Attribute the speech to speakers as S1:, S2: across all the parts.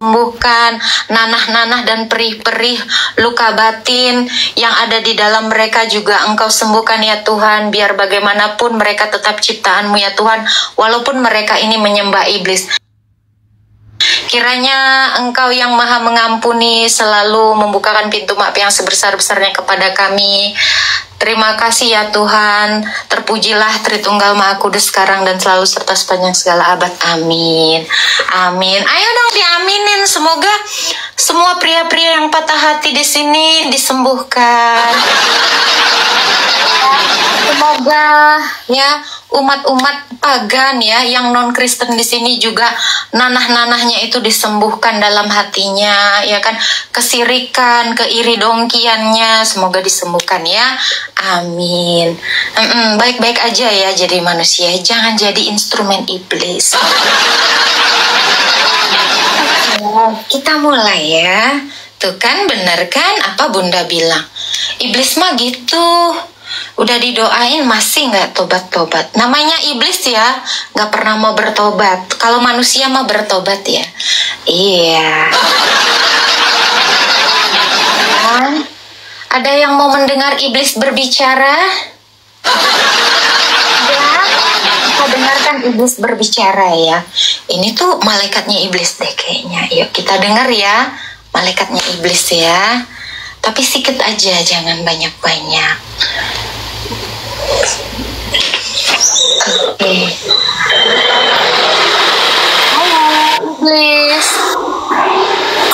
S1: sembuhkan nanah-nanah dan perih-perih luka batin yang ada di dalam mereka juga Engkau sembuhkan ya Tuhan, biar bagaimanapun mereka tetap ciptaan-Mu ya Tuhan, walaupun mereka ini menyembah iblis. Kiranya Engkau yang maha mengampuni selalu membukakan pintu maaf yang sebesar-besarnya kepada kami. Terima kasih ya Tuhan. Terpujilah Tritunggal Maha Kudus sekarang dan selalu serta sepanjang segala abad. Amin. Amin. Ayo dong diaminin. Semoga semua pria-pria yang patah hati di sini disembuhkan. Semoga ya umat-umat pagan ya yang non-Kristen di sini juga nanah-nanahnya itu disembuhkan dalam hatinya ya kan, kesirikan, keiri dongkiannya semoga disembuhkan ya. Amin. Baik-baik aja ya jadi manusia, jangan jadi instrumen iblis. Kita mulai ya. Tuh kan bener kan apa Bunda bilang, iblis mah gitu. Udah didoain masih nggak tobat-tobat. Namanya iblis ya, nggak pernah mau bertobat. Kalau manusia mah bertobat ya. Iya. Ada yang mau mendengar iblis berbicara? Ya, kita dengarkan iblis berbicara ya. Ini tuh malaikatnya iblis deh kayaknya. Yuk kita dengar ya, malaikatnya iblis ya. Tapi sedikit aja, jangan banyak-banyak. Oke. Halo, iblis.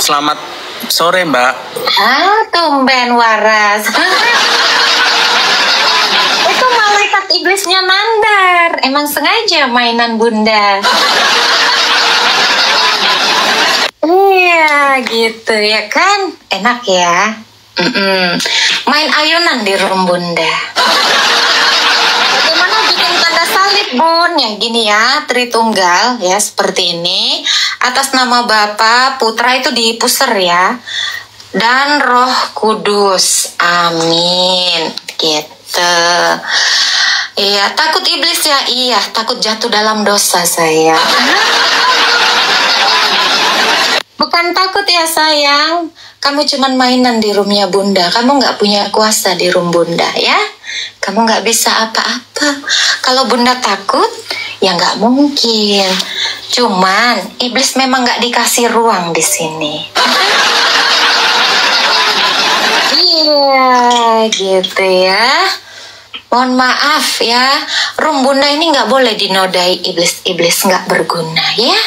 S2: Selamat sore, Mbak.
S1: Tumben waras. Itu malaikat iblisnya Nandar. Emang sengaja mainan Bunda. Iya, gitu ya kan? Enak ya. Main ayunan di room Bunda. Bagaimana bikin tanda salib Bun? Yang gini ya, Tritunggal ya, seperti ini. Atas nama Bapa, Putra itu dipuser ya, dan Roh Kudus. Amin. Gitu. Iya, takut iblis ya? Iya, takut jatuh dalam dosa saya. Bukan takut ya sayang, kamu cuman mainan di roomnya Bunda. Kamu nggak punya kuasa di room Bunda ya. Kamu nggak bisa apa-apa. Kalau Bunda takut, ya nggak mungkin. Cuman iblis memang nggak dikasih ruang di sini. Iya, gitu ya. Mohon maaf ya, room Bunda ini nggak boleh dinodai iblis-iblis nggak berguna ya.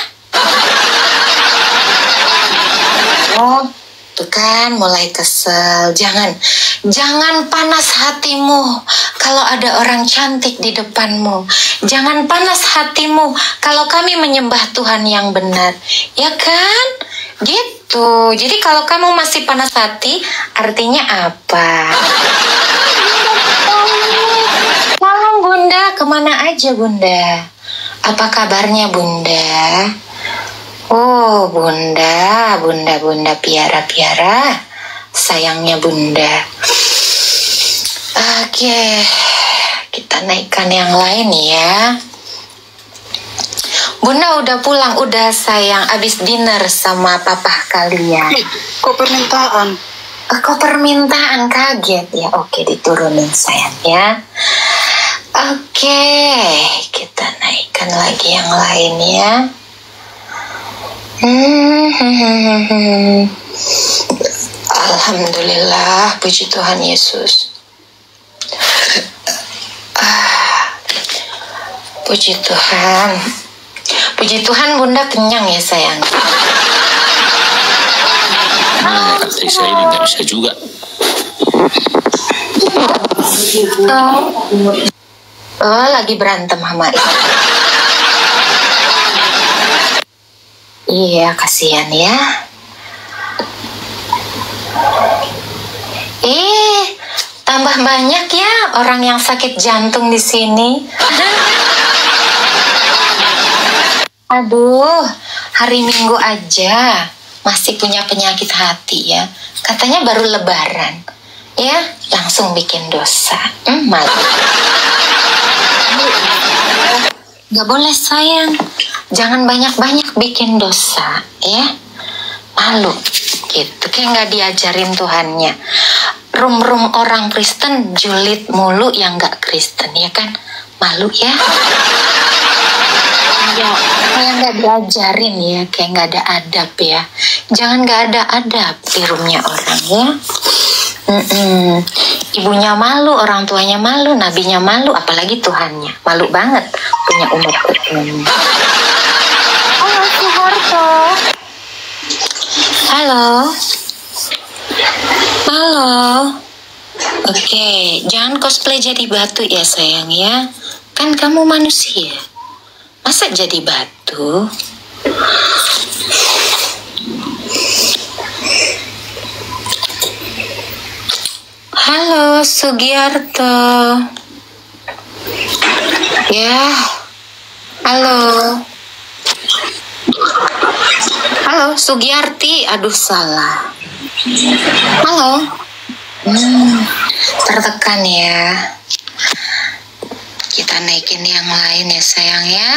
S1: Oh, tuh kan mulai kesel. Jangan panas hatimu kalau ada orang cantik di depanmu. Jangan panas hatimu kalau kami menyembah Tuhan yang benar. Ya kan? Gitu. Jadi kalau kamu masih panas hati, artinya apa? Malam Bunda, kemana aja Bunda? Apa kabarnya Bunda? Oh Bunda piara-piara, sayangnya Bunda. Oke, kita naikkan yang lain ya. Bunda udah pulang, udah sayang, abis dinner sama papa kalian.
S2: Kok permintaan?
S1: Kok permintaan, kaget ya? Oke, diturunin sayang ya. Oke, kita naikkan lagi yang lain ya. Alhamdulillah, puji Tuhan Yesus. Puji Tuhan. Puji Tuhan Bunda kenyang ya sayang.
S2: Istri saya ini nggak bisa juga.
S1: Oh, lagi berantem sama iya, kasihan ya. Tambah banyak ya orang yang sakit jantung di sini. Aduh, hari Minggu aja masih punya penyakit hati ya. Katanya baru lebaran. Ya, langsung bikin dosa. Malu. Gak boleh sayang. Jangan banyak-banyak bikin dosa ya. malu gitu, kayak nggak diajarin Tuhannya. Rum orang Kristen julid mulu yang nggak Kristen, ya kan? Malu ya. Ya, kayak nggak diajarin ya, kayak nggak ada adab ya. Jangan nggak ada adab di rumnya orang ya. Ibunya malu, orang tuanya malu, nabinya malu, apalagi Tuhannya. Malu banget punya umat Tuhan. Halo Soeharto. Halo. Halo. Oke, jangan cosplay jadi batu ya sayang ya. Kan kamu manusia. Masa jadi batu? Halo Sugiarto. Ya. Halo. Halo Sugiarti. Aduh salah. Halo. Tertekan ya. Kita naikin yang lain ya sayang ya.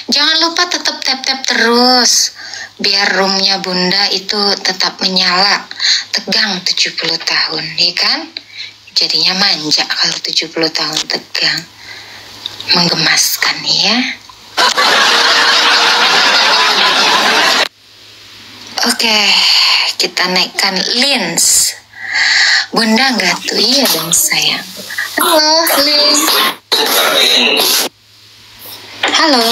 S1: Jangan lupa tetap tap-tap terus. Biar roomnya Bunda itu tetap menyala. Tegang 70 tahun, ya kan? Jadinya manja kalau 70 tahun tegang. Menggemaskan ya. Oke, kita naikkan Lins. Bunda nggak tuh? Iya dong sayang. Halo Lins. Halo.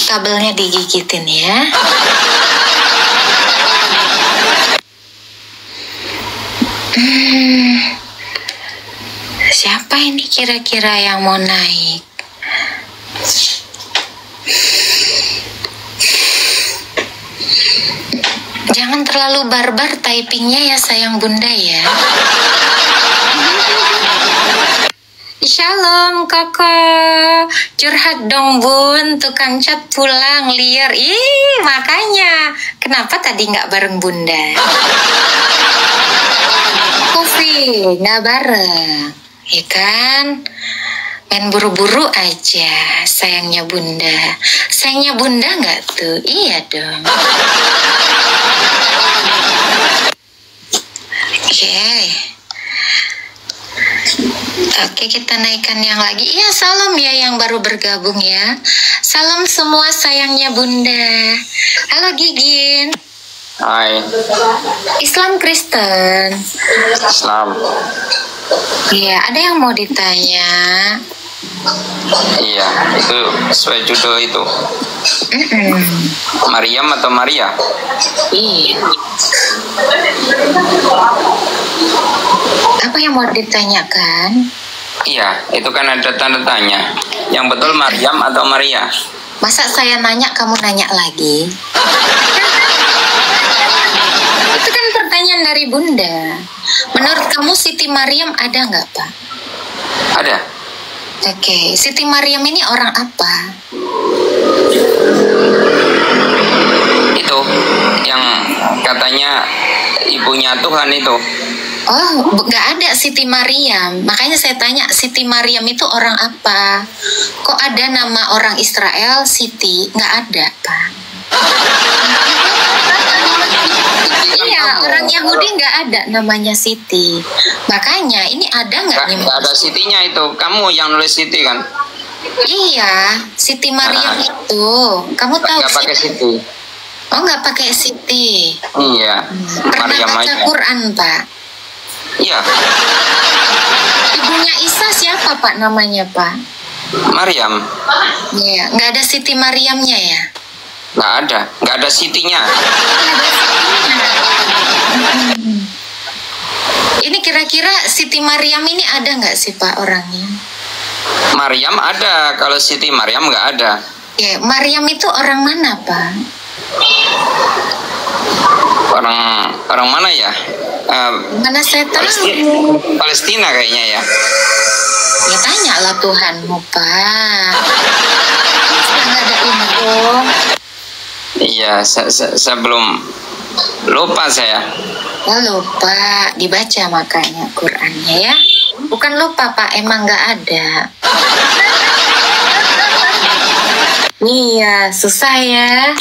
S1: Kabelnya digigitin ya. Siapa ini kira-kira yang mau naik? Jangan terlalu barbar typingnya ya sayang Bunda ya. Shalom kakak. Curhat dong Bun, tukang cat pulang liar. Ih makanya kenapa tadi nggak bareng Bunda? Kofi nggak bareng, ya kan? Main buru-buru aja. Sayangnya Bunda. Sayangnya Bunda nggak tuh? Iya dong. Oke, kita naikkan yang lagi. Iya, salam ya yang baru bergabung ya. Salam semua sayangnya Bunda. Halo Gigin.
S2: Hai.
S1: Islam Kristen.
S2: Islam.
S1: Iya, ada yang mau ditanya?
S2: Iya, itu sesuai judul itu. Maryam atau Maria?
S1: Iya. Apa yang mau ditanyakan?
S2: Iya, itu kan ada tanda tanya. Yang betul Maryam atau Maria?
S1: Masa saya nanya, kamu nanya lagi? Itu kan pertanyaan dari Bunda. Menurut kamu Siti Maryam ada nggak, Pak?
S2: Ada.
S1: Oke, Siti Maryam ini orang apa?
S2: Itu yang katanya ibunya Tuhan itu.
S1: Oh, nggak ada Siti Maryam. Makanya saya tanya, Siti Maryam itu orang apa? Kok ada nama orang Israel Siti? Nggak ada, Pak. Iya, orang Yahudi nggak ada namanya Siti. Makanya ini ada nggak nih?
S2: Nggak ada Sitinya itu. Kamu yang nulis Siti kan?
S1: Iya, Siti Maryam itu. Kamu tahu
S2: nggak pakai Siti.
S1: Oh, nggak pakai Siti.
S2: Iya.
S1: Pernah
S2: Maryam
S1: baca
S2: aja.
S1: Quran, Pak?
S2: Iya.
S1: Ibunya Isa siapa, Pak, namanya, Pak?
S2: Maryam.
S1: Iya, nggak ada Siti Maryamnya ya?
S2: Nggak ada Sitinya.
S1: Ini kira-kira Siti Maryam ini ada nggak sih Pak orangnya?
S2: Maryam ada, kalau Siti Maryam nggak ada.
S1: Ya, Maryam itu orang mana Pak?
S2: Orang mana ya?
S1: Mana saya tahu?
S2: Palestina kayaknya ya.
S1: Ya tanyalah Tuhanmu Pak. Nggak ada info.
S2: Iya, saya belum lupa saya.
S1: Oh lupa, dibaca makanya Qurannya ya. Bukan lupa Pak, emang nggak ada. Iya, susah ya.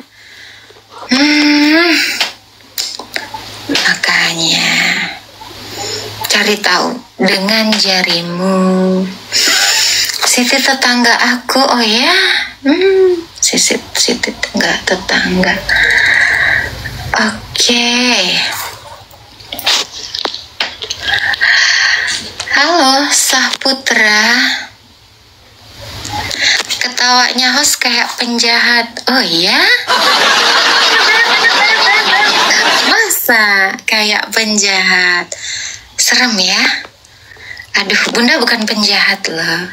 S1: beritahu dengan jarimu. Siti tetangga aku, oh ya, Siti tetangga. Oke. Halo, Saputra. Ketawanya host kayak penjahat. Oh iya? Masa kayak penjahat? Serem ya? Aduh, Bunda bukan penjahat loh.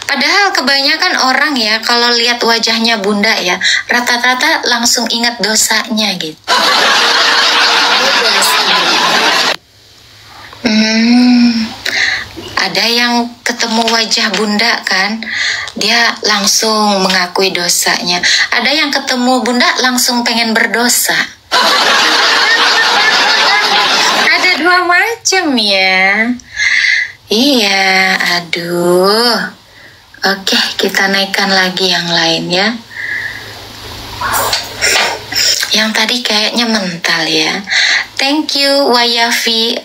S1: Padahal kebanyakan orang ya, kalau lihat wajahnya Bunda ya, rata-rata langsung ingat dosanya gitu. Ada yang ketemu wajah Bunda kan, dia langsung mengakui dosanya. Ada yang ketemu Bunda langsung pengen berdosa. Ada dua macam ya. Iya, aduh. Oke, kita naikkan lagi yang lain ya. Yang tadi kayaknya mental ya. Thank you Wayafli.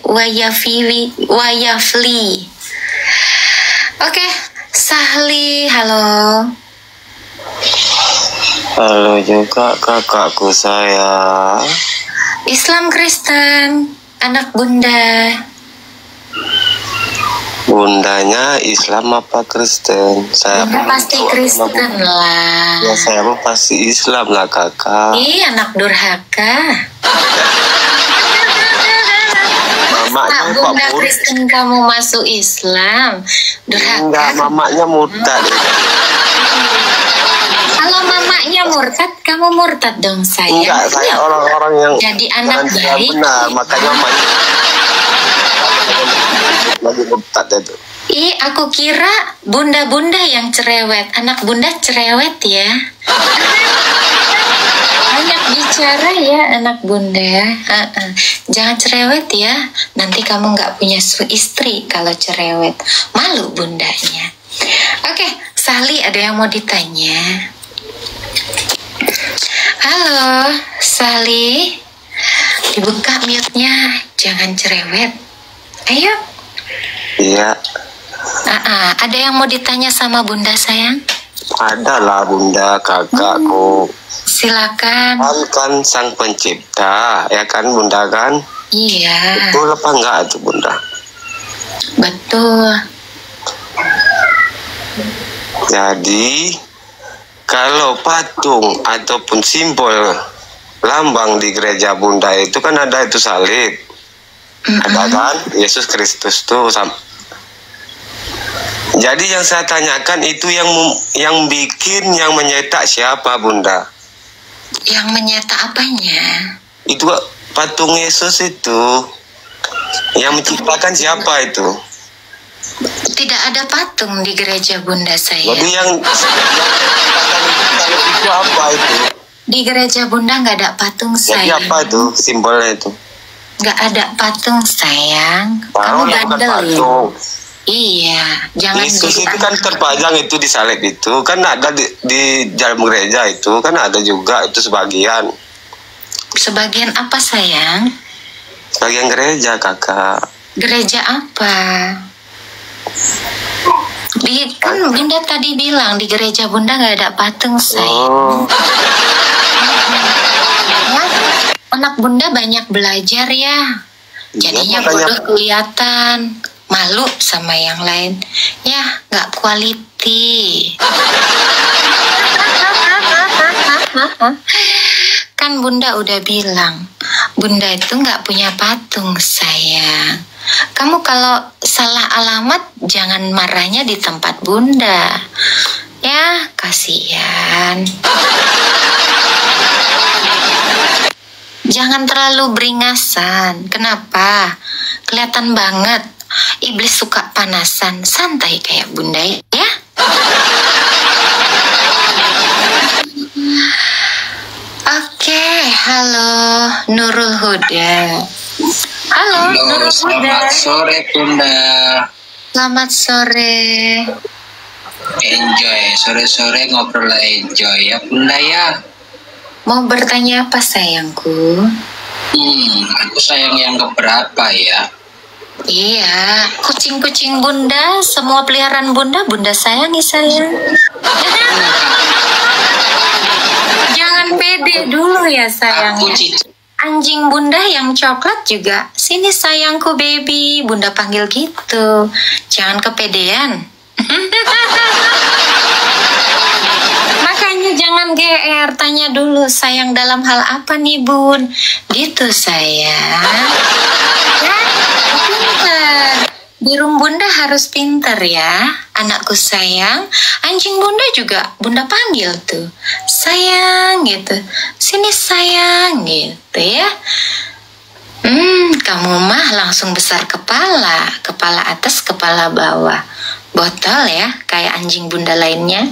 S1: Oke, Sahli, halo.
S3: Halo juga kakakku saya.
S1: Islam Kristen, anak Bunda.
S3: Bundanya Islam apa Kristen? Saya
S1: Bunda pasti Kristen lah.
S3: Ya saya mau pasti Islam lah kakak.
S1: Ih, anak durhaka.
S3: Mamanya Pak
S1: Bunda Kristen kamu masuk Islam. Durhaka.
S3: Enggak, mamanya murtad.
S1: Kalau mamanya murtad, kamu murtad dong sayang.
S3: Enggak, saya orang-orang yang
S1: jadi anak baik.
S3: Benar, makanya mamanya lagi murtad itu.
S1: Ih, aku kira bunda-bunda yang cerewet. Anak Bunda cerewet ya. Banyak bicara ya anak Bunda. Jangan cerewet ya. Nanti kamu nggak punya istri kalau cerewet. Malu bundanya. Oke, Sali ada yang mau ditanya. Halo, Sali. Dibuka mute-nya. Jangan cerewet. Ayo.
S3: Iya.
S1: Ada yang mau ditanya sama Bunda sayang?
S3: Ada lah Bunda, kakakku.
S1: Silakan.
S3: Kan sang pencipta, ya kan Bunda kan?
S1: Iya.
S3: Betul apa enggak itu Bunda?
S1: Betul.
S3: Jadi kalau patung ataupun simbol lambang di gereja Bunda itu kan ada itu salib. Ada kan? Yesus Kristus tuh. Jadi yang saya tanyakan itu yang bikin, yang menyetak siapa Bunda?
S1: Yang menyetak apanya?
S3: Itu patung Yesus itu. Yang menciptakan siapa itu?
S1: Tidak ada patung di gereja Bunda saya.
S3: Jadi yang itu apa itu?
S1: Di gereja Bunda nggak ada patung
S3: Jadi
S1: sayang.
S3: apa itu simbolnya itu?
S1: Nggak ada patung sayang. Kamu
S3: Bukan
S1: bandel ya?
S3: patung.
S1: Iya, jangan
S3: Yesus
S1: jadi
S3: itu kan
S1: anak.
S3: terpajang itu di salib itu kan ada di dalam gereja itu kan ada juga itu sebagian
S1: Sebagian apa sayang?
S3: sebagian gereja kakak.
S1: Gereja apa? Kan Bunda tadi bilang di gereja Bunda nggak ada patung sayang.
S3: Oh,
S1: Ya, anak Bunda banyak belajar ya. Jadinya
S3: makanya-
S1: bodoh kelihatan, malu sama yang lain. Ya, nggak quality. Kan Bunda udah bilang, Bunda itu nggak punya patung sayang. Kamu kalau salah alamat jangan marahnya di tempat Bunda. Ya, kasihan. Jangan terlalu beringasan. Kenapa? Kelihatan banget. Iblis suka panasan. Santai kayak Bunda ya. Oke, halo Nurul Huda. Halo Nurul Huda.
S4: Selamat sore Bunda.
S1: Selamat sore.
S4: Enjoy, sore-sore ngobrol enjoy ya Bunda ya.
S1: Mau bertanya apa sayangku?
S4: Aku sayang yang keberapa ya?
S1: Iya, kucing-kucing bunda, semua peliharaan bunda, bunda sayangi sayang. Jangan pede dulu ya sayang.
S4: Aku cici.
S1: Anjing bunda yang coklat juga, sini sayangku baby, bunda panggil gitu. Jangan kepedean. Makanya jangan GR, tanya dulu sayang dalam hal apa nih bun. Gitu sayang. Ya, pinter. Burung bunda harus pinter ya, anakku sayang. Anjing bunda juga bunda panggil tuh, sayang gitu. Sini sayang gitu ya. Kamu mah langsung besar kepala, kepala atas, kepala bawah. Botol ya, kayak anjing bunda lainnya.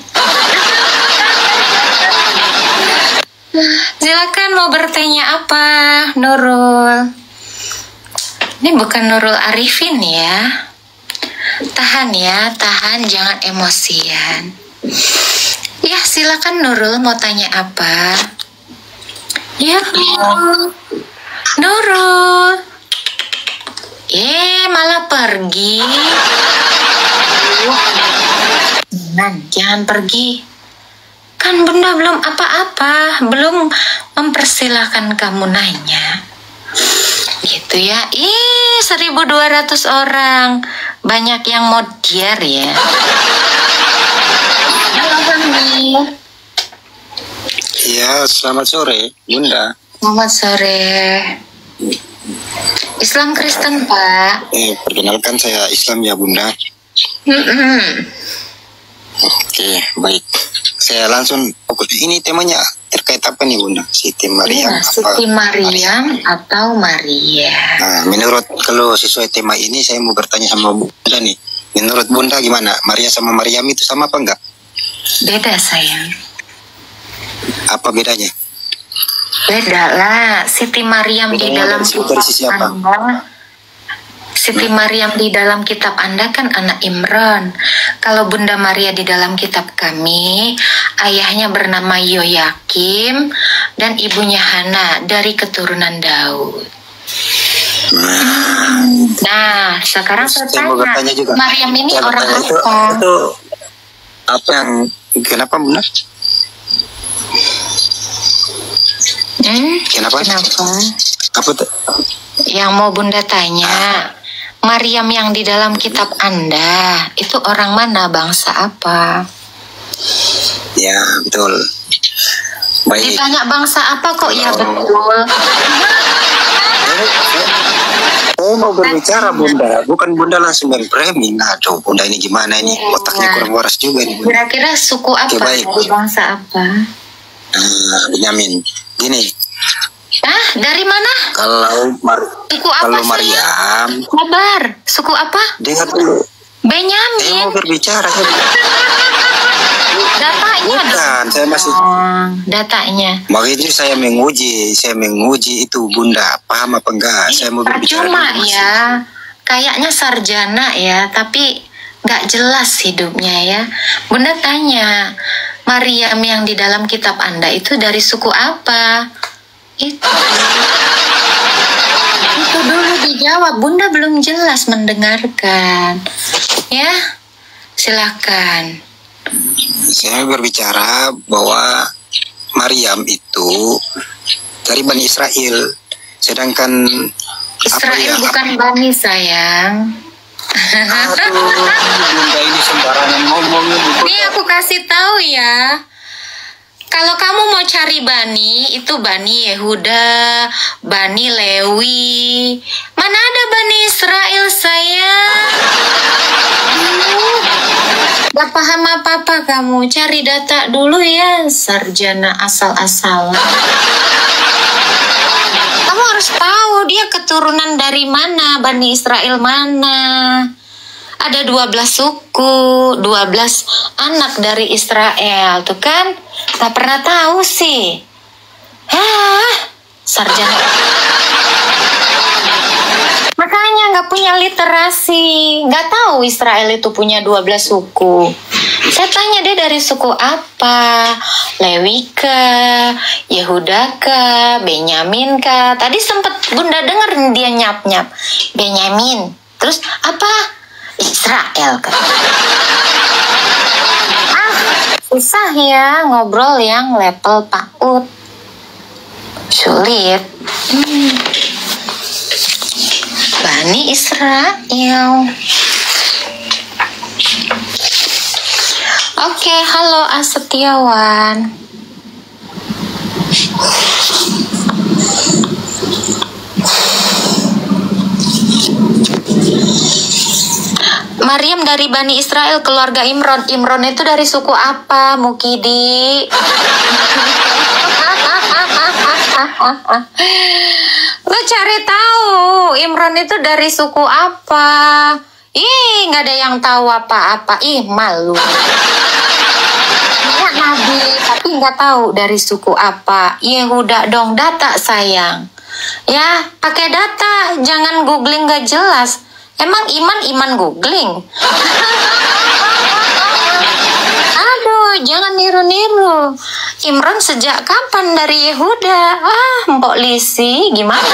S1: Silakan mau bertanya apa, Nurul? Ini bukan Nurul Arifin ya. Tahan ya, tahan, jangan emosian. Ya, silakan Nurul mau tanya apa? Ya, Nurul. Malah pergi. Jangan pergi. Kan bunda belum apa-apa, belum mempersilahkan kamu nanya. Gitu ya. 1.200 orang. Banyak yang mau diar ya. Halo Bang.
S5: Ya, selamat sore, Bunda.
S1: Selamat sore. Islam Kristen, Pak.
S5: Perkenalkan saya Islam ya, Bunda. Oke, baik. Saya langsung fokus. Ini temanya terkait apa nih, Bunda? Siti Maryam.
S1: Ya, Siti Maryam atau Maria.
S5: Nah, menurut kalau sesuai tema ini saya mau bertanya sama Bunda nih. Menurut Bunda gimana? Maria sama Maryam itu sama apa enggak?
S1: Beda sayang.
S5: Apa bedanya?
S1: Beda lah. Siti Maryam di dalam kitab Anda. Siti Maryam di dalam kitab Anda kan anak Imran. Kalau Bunda Maria di dalam kitab kami, ayahnya bernama Yoyakim dan ibunya Hana dari keturunan Daud. Nah, sekarang saya
S5: mau bertanya
S1: tanya,
S5: juga.
S1: Maryam ini
S5: Saya
S1: orang
S5: bertanya,
S1: apa?
S5: Itu apa yang kenapa, Bunda? Kenapa? Apa tuh?
S1: Yang mau Bunda tanya, Maryam yang di dalam kitab Anda itu orang mana, bangsa apa?
S5: Ya, betul. Baik.
S1: Ditanya bangsa apa kok ya betul?
S5: Saya mau berbicara, Bunda. Bukan Bunda langsung berframing. Aduh, Bunda ini gimana ini? Otaknya kurang waras juga nih, Bunda.
S1: Kira-kira suku apa?
S5: Oke, baik.
S1: Dari bangsa apa?
S5: Benyamin. Gini,
S1: dari mana? Suku apa
S5: kalau
S1: sayang?
S5: Maryam,
S1: Sabar, suku apa?
S5: dengar dulu. Saya
S1: Benyamin.
S5: mau berbicara.
S1: Datanya
S5: Bukan, saya masih.
S1: Datanya.
S5: Makanya saya menguji itu, Bunda. Paham apa enggak? Saya mau berbicara.
S1: Percuma
S5: dulu, masih.
S1: ya. Kayaknya sarjana ya, tapi nggak jelas hidupnya ya. Bunda tanya, Maryam yang di dalam kitab Anda itu dari suku apa? Itu dulu dijawab. Bunda belum jelas mendengarkan. Ya, silakan.
S5: Saya berbicara bahwa Maryam itu dari Bani Israel, sedangkan
S1: Israel bukan Bani sayang.
S5: Aduh, Bunda ini sembarangan ngomong.
S1: Ini aku kasih tahu ya. Kalau kamu mau cari Bani, itu Bani Yehuda, Bani Lewi. Mana ada Bani Israel sayang? Gak paham apa-apa kamu. Cari data dulu ya, sarjana asal-asalan. Kamu harus tahu dia keturunan dari mana, Bani Israel mana. Ada 12 suku, 12 anak dari Israel, tuh kan? Gak pernah tahu sih. Sarjana. Makanya gak punya literasi, gak tahu Israel itu punya 12 suku. Saya tanya dia dari suku apa? Lewi kah? Yehuda kah? Benyamin kah? Tadi sempat Bunda dengar dia nyap-nyap. Benyamin. Terus apa? Israel kan? Susah ya ngobrol yang level PAUD. Sulit. Bani Israel. Oke, halo Asetiawan. Maryam dari Bani Israel, keluarga Imron. Imron itu dari suku apa, Mukidi? Lo cari tahu Imron itu dari suku apa? Ih, nggak ada yang tahu apa-apa. Ih, malu. Ya, Nabi, tapi nggak tahu dari suku apa. Yehuda dong, data sayang. Ya, pakai data, jangan googling nggak jelas. Emang iman googling? Aduh, jangan niru-niru. Imron sejak kapan dari Yehuda? Mbok Lisi, gimana?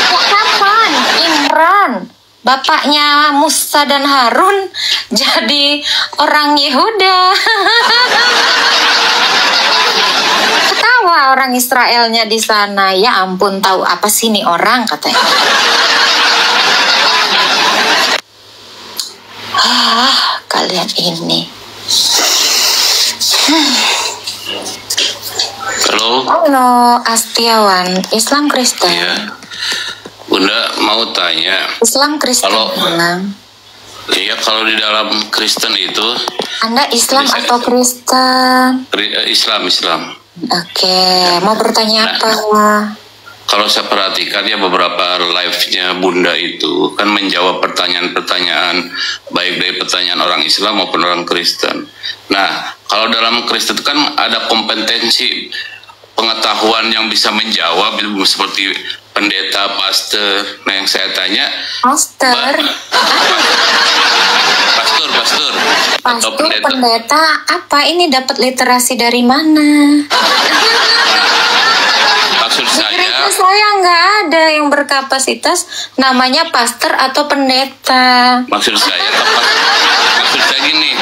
S1: Sejak kapan Imron, bapaknya Musa dan Harun, jadi orang Yehuda? Ketawa orang Israelnya di sana. Ya ampun, tahu apa sih nih orang, katanya. Kalian ini. Halo Astiawan, Islam Kristen.
S6: Iya. Bunda mau tanya.
S1: Islam Kristen.
S6: Kalau di dalam Kristen itu.
S1: Anda Islam atau Kristen?
S6: Islam.
S1: Oke, mau bertanya apa?
S6: Kalau saya perhatikan ya beberapa live-nya Bunda itu kan menjawab pertanyaan-pertanyaan baik dari pertanyaan orang Islam maupun orang Kristen. Nah, kalau dalam Kristen kan ada kompetensi pengetahuan yang bisa menjawab seperti pendeta, pastor. Nah, yang saya tanya,
S1: pastor
S6: atau
S1: pendeta apa ini, dapat literasi dari mana?
S6: Maksud
S1: saya nggak ada yang berkapasitas namanya pastor atau pendeta.
S6: Maksud saya gini,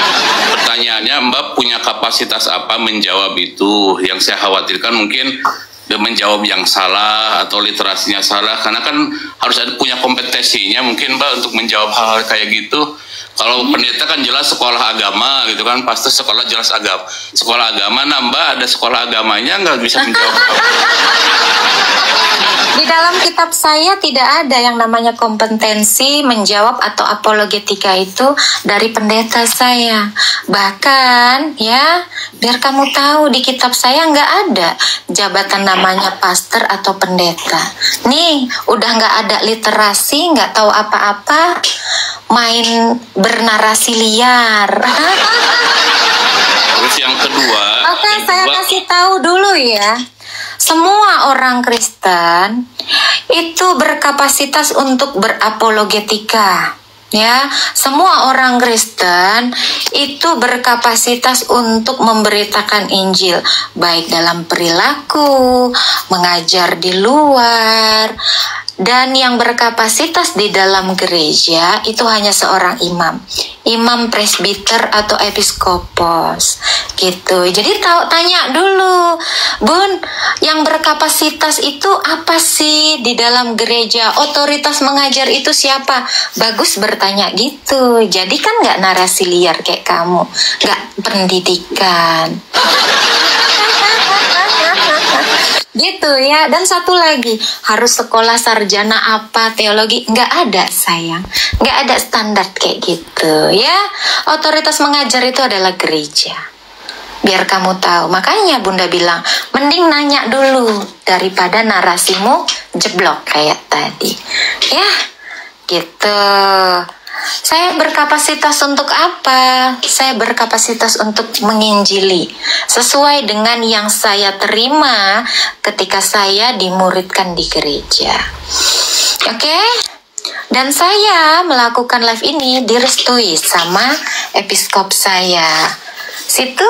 S6: pertanyaannya Mbak punya kapasitas apa menjawab itu? Yang saya khawatirkan mungkin dia menjawab yang salah atau literasinya salah, karena kan harus ada punya kompetensinya mungkin Mbak untuk menjawab hal-hal kayak gitu. Kalau pendeta kan jelas sekolah agama gitu kan, pastor sekolah jelas sekolah agama. Nah Mbak ada sekolah agamanya nggak bisa menjawab?
S1: Di dalam kitab saya tidak ada yang namanya kompetensi menjawab atau apologetika itu dari pendeta saya. Bahkan ya, biar kamu tahu di kitab saya nggak ada jabatan namanya pastor atau pendeta. Nih, udah nggak ada literasi, nggak tahu apa-apa, main bernarasi liar.
S6: Terus yang kedua.
S1: Oke, saya kasih tahu dulu ya. Semua orang Kristen itu berkapasitas untuk berapologetika. Ya, semua orang Kristen itu berkapasitas untuk memberitakan Injil, baik dalam perilaku, mengajar di luar, dan yang berkapasitas di dalam gereja itu hanya seorang imam presbiter atau episkopos gitu. Jadi tanya dulu, Bun, yang berkapasitas itu apa sih di dalam gereja? Otoritas mengajar itu siapa? Bagus bertanya gitu. Jadi kan nggak narasi liar kayak kamu, nggak pendidikan. Gitu ya. Dan satu lagi, harus sekolah sarjana apa, teologi, nggak ada sayang, nggak ada standar kayak gitu ya. Otoritas mengajar itu adalah gereja, biar kamu tahu. Makanya Bunda bilang mending nanya dulu daripada narasimu jeblok kayak tadi ya gitu. Saya berkapasitas untuk apa? Saya berkapasitas untuk menginjili sesuai dengan yang saya terima ketika saya dimuridkan di gereja. Oke? Dan saya melakukan live ini direstui sama episkop saya. Situ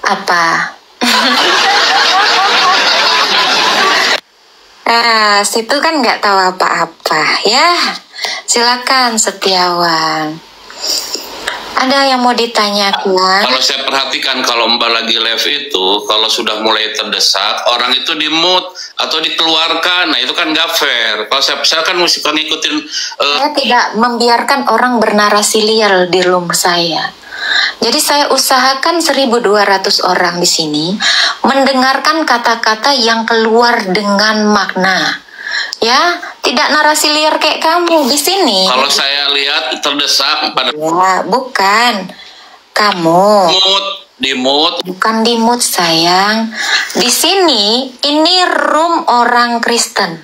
S1: apa? Nah, situ kan nggak tahu apa-apa ya. Silakan Setiawan. Ada yang mau ditanyakan?
S6: Kalau saya perhatikan kalau Mbak lagi live itu, kalau sudah mulai terdesak, orang itu di-mute atau dikeluarkan. Nah itu kan nggak fair. Kalau saya kan mesti ngikutin.
S1: Saya tidak membiarkan orang bernarasi liar di room saya. Jadi saya usahakan 1.200 orang di sini mendengarkan kata-kata yang keluar dengan makna. Ya, tidak narasi liar kayak kamu di sini.
S6: Kalau saya lihat terdesak pada
S1: Ya, bukan. Kamu
S6: di-mute.
S1: bukan di mood sayang. Di sini ini room orang Kristen.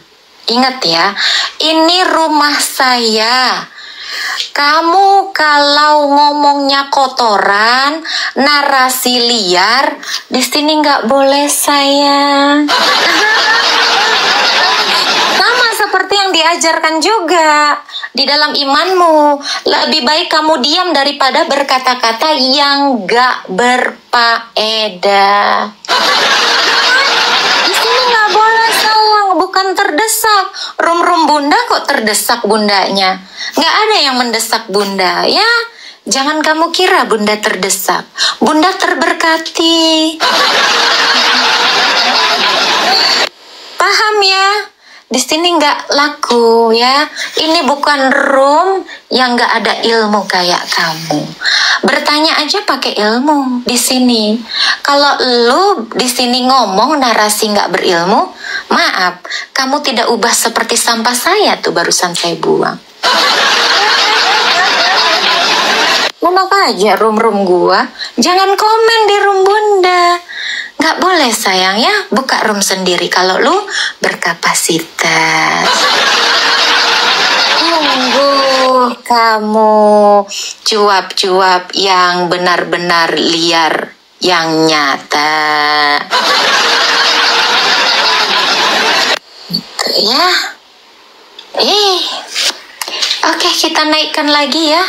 S1: Ingat ya, ini rumah saya. Kamu kalau ngomongnya kotoran, narasi liar, di sini nggak boleh sayang. Sama seperti yang diajarkan juga di dalam imanmu. Lebih baik kamu diam daripada berkata-kata yang nggak berfaedah. Di sini nggak boleh sayang, bukan terdesak. Rum bunda kok terdesak bundanya? Nggak ada yang mendesak bunda, ya. Jangan kamu kira bunda terdesak. Bunda terberkati. Paham ya? Di sini nggak laku ya. Ini bukan room yang nggak ada ilmu kayak kamu. Bertanya aja pakai ilmu di sini. Kalau lu di sini ngomong narasi nggak berilmu, maaf, kamu tidak ubah seperti sampah saya tuh barusan saya buang. Enak aja room gua. Jangan komen di room bunda. Nggak boleh sayang ya, buka room sendiri kalau lu berkapasitas. Tunggu kamu cuap-cuap yang benar-benar liar, yang nyata. Gitu ya. Oke, kita naikkan lagi ya.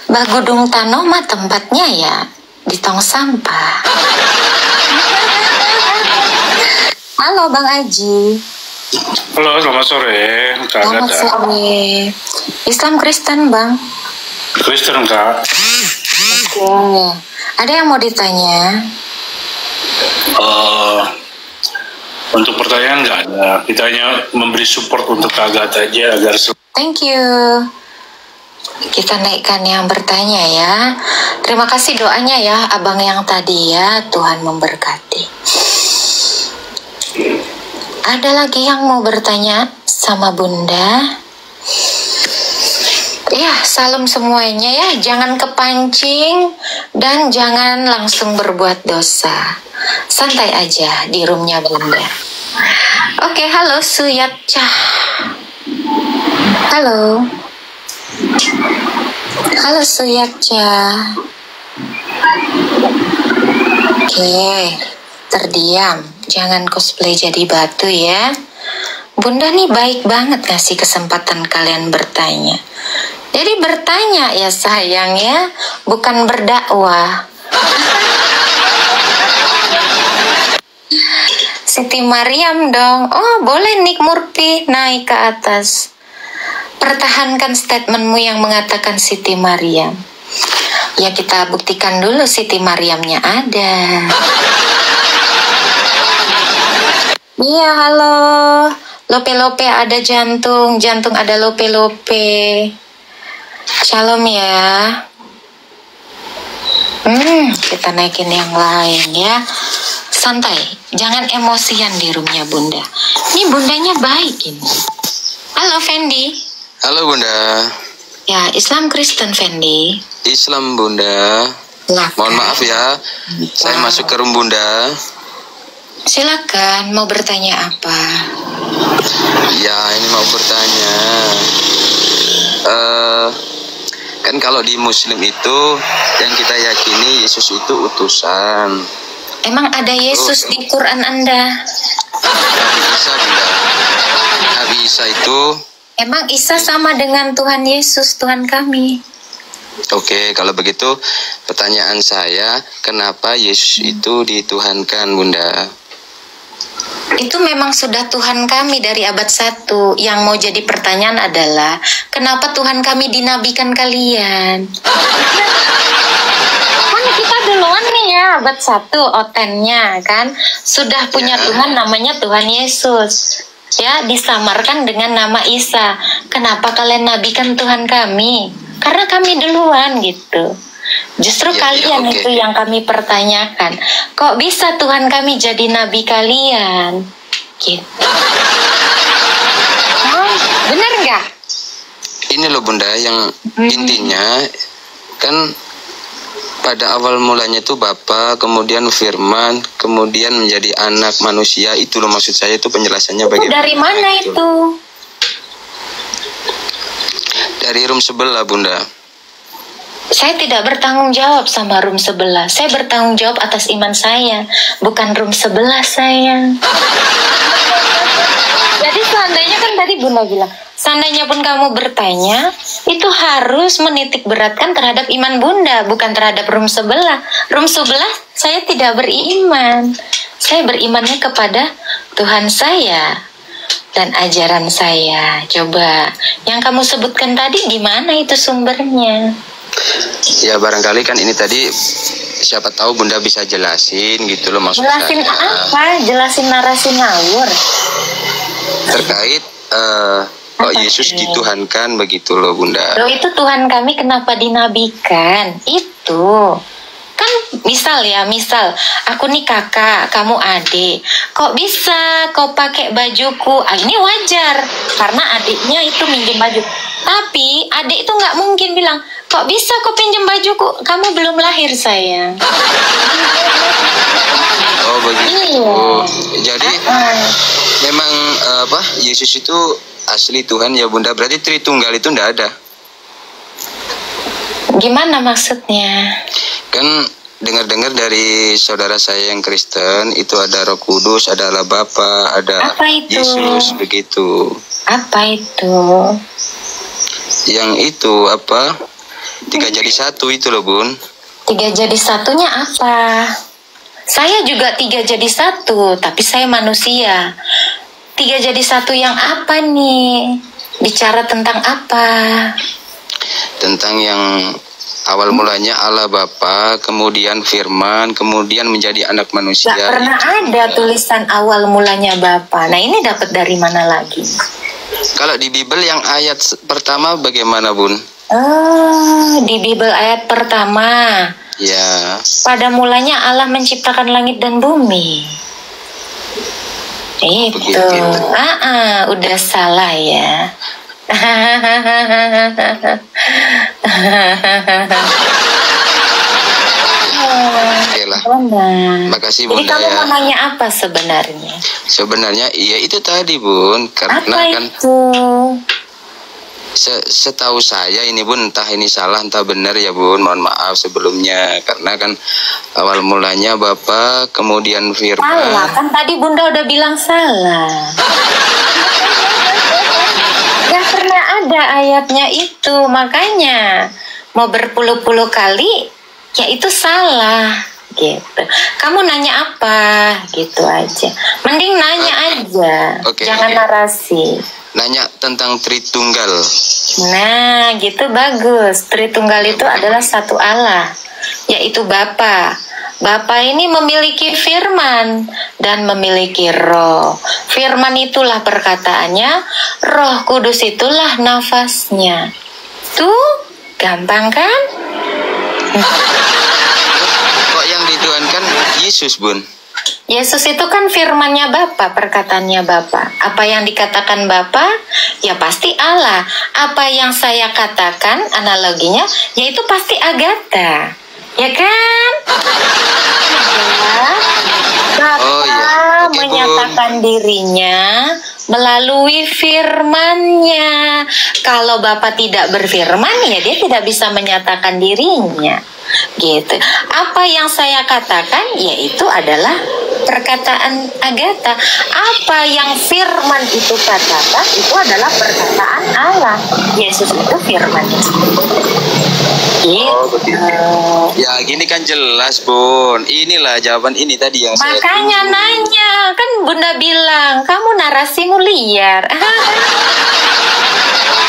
S1: Bagudung Tano mah tempatnya ya di tong sampah. Halo Bang Aji.
S7: Halo, selamat sore.
S1: Selamat sore. Islam Kristen Bang.
S7: Kristen Kak.
S1: Oke. Ada yang mau ditanya?
S7: Untuk pertanyaan nggak ada. Kita hanya memberi support untuk Kak Agatha aja agar
S1: Thank you. Kita naikkan yang bertanya ya. Terima kasih doanya ya abang yang tadi ya. Tuhan memberkati. Ada lagi yang mau bertanya sama bunda? Ya, salam semuanya ya. Jangan kepancing dan jangan langsung berbuat dosa. Santai aja di roomnya bunda. Oke, halo Suyatcha. Halo. Halo Suyatcha. Oke, terdiam. Jangan cosplay jadi batu ya. Bunda nih baik banget ngasih kesempatan kalian bertanya. Jadi bertanya ya sayang ya, bukan berdakwah. Siti Mariam dong. Oh boleh Nick Murphy naik ke atas. Pertahankan statementmu yang mengatakan Siti Mariam. Ya kita buktikan dulu Siti Mariamnya ada. Iya halo. Lope-lope ada jantung, jantung ada lope-lope. Shalom ya. Kita naikin yang lain ya. Santai, jangan emosian di roomnya bunda. Ini bundanya baik ini. Halo Fendi.
S3: Halo bunda.
S1: Ya, Islam Kristen Fendi.
S3: Islam bunda.
S1: Silakan.
S3: Mohon maaf ya, saya masuk ke room bunda.
S1: Silakan, mau bertanya apa?
S3: Ya ini mau bertanya. Kan kalau di Muslim itu yang kita yakini Yesus itu utusan.
S1: Emang ada Yesus di Quran Anda?
S3: Nabi Isa bunda. Nabi Isa itu.
S1: Emang Isa sama dengan Tuhan Yesus, Tuhan kami?
S3: Oke, kalau begitu pertanyaan saya, kenapa Yesus itu dituhankan bunda?
S1: Itu memang sudah Tuhan kami dari abad 1. Yang mau jadi pertanyaan adalah, kenapa Tuhan kami dinabikan kalian? Kan kita duluan nih ya, abad 1 otennya kan. Sudah punya Tuhan namanya Tuhan Yesus. Ya, disamarkan dengan nama Isa. Kenapa kalian nabikan Tuhan kami? Karena kami duluan gitu. Justru kalian itu yang kami pertanyakan. Kok bisa Tuhan kami jadi nabi kalian? Gitu. Bener nggak?
S3: Ini loh Bunda, yang intinya kan pada awal mulanya itu Bapa, kemudian Firman, kemudian menjadi anak manusia. Itu loh maksud saya, itu penjelasannya bagaimana.
S1: Dari mana itu?
S3: Dari room sebelah Bunda.
S1: Saya tidak bertanggung jawab sama room sebelah. Saya bertanggung jawab atas iman saya, bukan room sebelah saya. Jadi seandainya kan tadi Bunda bilang, seandainya pun kamu bertanya, itu harus menitik beratkan terhadap iman Bunda, bukan terhadap room sebelah. Room sebelah saya tidak beriman. Saya berimannya kepada Tuhan saya dan ajaran saya. Coba, yang kamu sebutkan tadi di mana itu sumbernya?
S3: Ya barangkali kan ini tadi siapa tahu Bunda bisa jelasin gitu loh maksud
S1: Jelasin
S3: saya.
S1: apa? Jelasin narasi ngawur.
S3: Terkait kok Yesus dituhankan begitu loh Bunda.
S1: Loh, itu Tuhan kami kenapa dinabikan? Itu kan misal aku nih kakak, kamu adik. Kok bisa kau pakai bajuku? Ini wajar karena adiknya itu minjem baju. Tapi adik itu nggak mungkin bilang, kok bisa kau pinjam bajuku? Kamu belum lahir sayang.
S3: Oh begitu.
S1: Iya.
S3: Jadi memang Yesus itu asli Tuhan ya Bunda. Berarti Tritunggal itu enggak ada.
S1: Gimana maksudnya?
S3: Kan dengar-dengar dari saudara saya yang Kristen itu ada Roh Kudus, ada Allah Bapa, ada Yesus begitu.
S1: Apa itu?
S3: Yang itu apa? 3 jadi 1 itu loh Bun.
S1: 3 jadi 1-nya apa? Saya juga 3 jadi 1, tapi saya manusia. 3 jadi 1 yang apa nih? Bicara tentang apa?
S3: Tentang yang awal mulanya Allah Bapa, kemudian Firman, kemudian menjadi anak manusia.
S1: Gak pernah ada tulisan awal mulanya Bapa. Nah ini dapat dari mana lagi?
S3: Kalau di Bible yang ayat pertama bagaimana Bun?
S1: Di Bible ayat pertama.
S3: Ya.
S1: Pada mulanya Allah menciptakan langit dan bumi. Itu. Udah salah ya.
S3: Oke lah. Makasih Bunda.
S1: Jadi kamu mau nanya apa sebenarnya?
S3: Sebenarnya iya itu tadi Bun, karena
S1: apa
S3: kan
S1: itu?
S3: Setahu saya ini Bun, entah ini salah entah benar ya Bun, mohon maaf sebelumnya, karena kan awal mulanya Bapa, kemudian Firman.
S1: Salah, kan tadi Bunda udah bilang salah. Gak pernah ada ayatnya itu, makanya mau berpuluh-puluh kali ya itu salah gitu. Kamu nanya apa gitu aja, mending nanya aja. Jangan narasi.
S3: Nanya tentang Tritunggal.
S1: Nah gitu bagus. Tritunggal itu adalah satu Allah, yaitu Bapa. Bapa ini memiliki firman dan memiliki roh. Firman itulah perkataannya, Roh Kudus itulah nafasnya. Tuh gampang kan?
S3: Kok yang dituhankan Yesus Bun?
S1: Yesus itu kan firmannya Bapa, perkataannya Bapa. Apa yang dikatakan Bapa, ya pasti Allah. Apa yang saya katakan, analoginya, yaitu pasti Agatha. Ya kan? Bapa menyatakan dirinya melalui firman-Nya. Kalau Bapa tidak berfirman, ya dia tidak bisa menyatakan dirinya. Gitu. Apa yang saya katakan yaitu adalah perkataan Agatha. Apa yang firman itu katakan itu adalah perkataan Allah. Yesus itu firman.
S5: Oh begitu. Ya gini kan jelas Bun. Inilah jawaban ini tadi yang saya
S1: Makanya nanya, kan Bunda bilang kamu narasimu liar.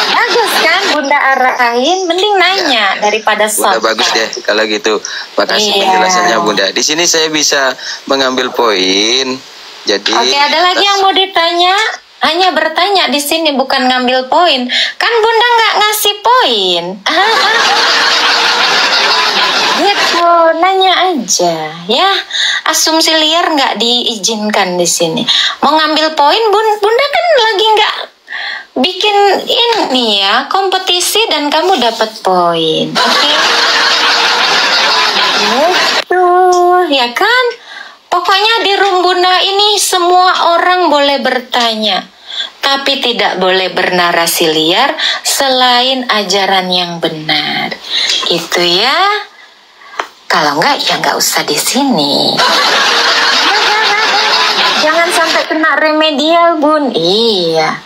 S1: Bagus kan Bunda arahin, mending nanya daripada
S5: Bunda
S1: sok.
S5: bagus deh kalau gitu. Makasih
S1: Iya.
S5: penjelasannya Bunda. Di sini saya bisa mengambil poin. Jadi
S1: Oke, ada lagi yang mau ditanya? Hanya bertanya di sini, bukan ngambil poin. Kan Bunda nggak ngasih poin. Gitu, nanya aja ya. Asumsi liar nggak diizinkan di sini. Mau ngambil poin, Bunda kan lagi nggak bikin ini ya, kompetisi dan kamu dapat poin. Oke. Gitu, ya kan? Pokoknya di room Bunda ini semua orang boleh bertanya, tapi tidak boleh bernarasi liar selain ajaran yang benar. Itu ya. Kalau enggak ya enggak usah di sini. Jangan sampai kena remedial, Bun. Iya.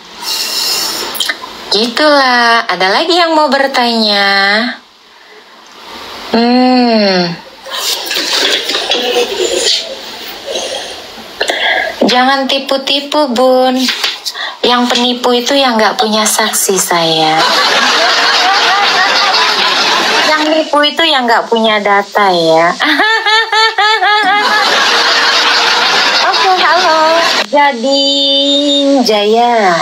S1: Gitulah. Ada lagi yang mau bertanya? Jangan tipu-tipu, Bun. Yang penipu itu yang nggak punya saksi, saya. Yang nipu itu yang nggak punya data, ya. Oke, halo. Jadi Jaya.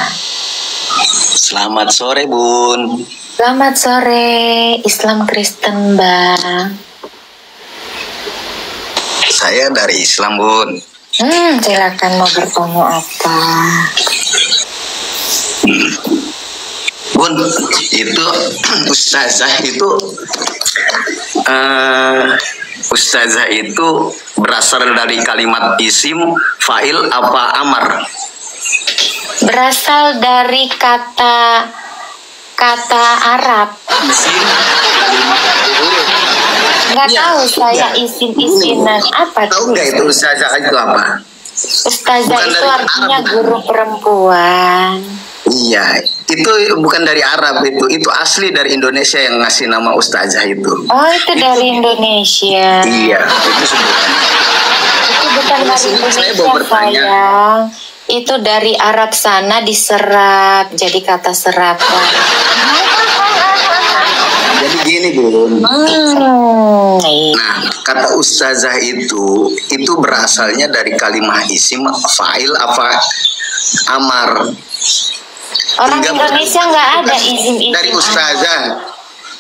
S5: selamat sore Bun.
S1: Selamat sore, Islam Kristen, Bang.
S5: Saya dari Islam Bun.
S1: Silakan mau bertanya apa?
S5: Bun, itu ustazah itu berasal dari kalimat isim, fa'il apa amar?
S1: Berasal dari kata Arab.
S5: Isim, kalimat huruf.
S1: Nggak tahu saya isim-isiman apa.
S5: Tahu nggak itu ustazah itu apa?
S1: Ustazah
S5: Bukan
S1: itu
S5: dari
S1: artinya
S5: Arab.
S1: guru perempuan.
S5: Iya, itu bukan dari Arab itu asli dari Indonesia yang ngasih nama ustazah itu.
S1: Oh, itu dari Indonesia.
S5: Iya, itu sebutannya.
S1: Itu bukan dari
S5: Saya
S1: Indonesia,
S5: mau bertanya.
S1: sayang. Itu dari Arab sana diserap, jadi kata serapan.
S5: Jadi gini Bun.
S1: Iya.
S5: Nah, kata ustazah itu berasalnya dari kalimat isim, fa'il apa amar.
S1: Orang
S5: Hingga
S1: Indonesia nggak ada
S5: bukan
S1: izin-izin.
S5: dari ustazah.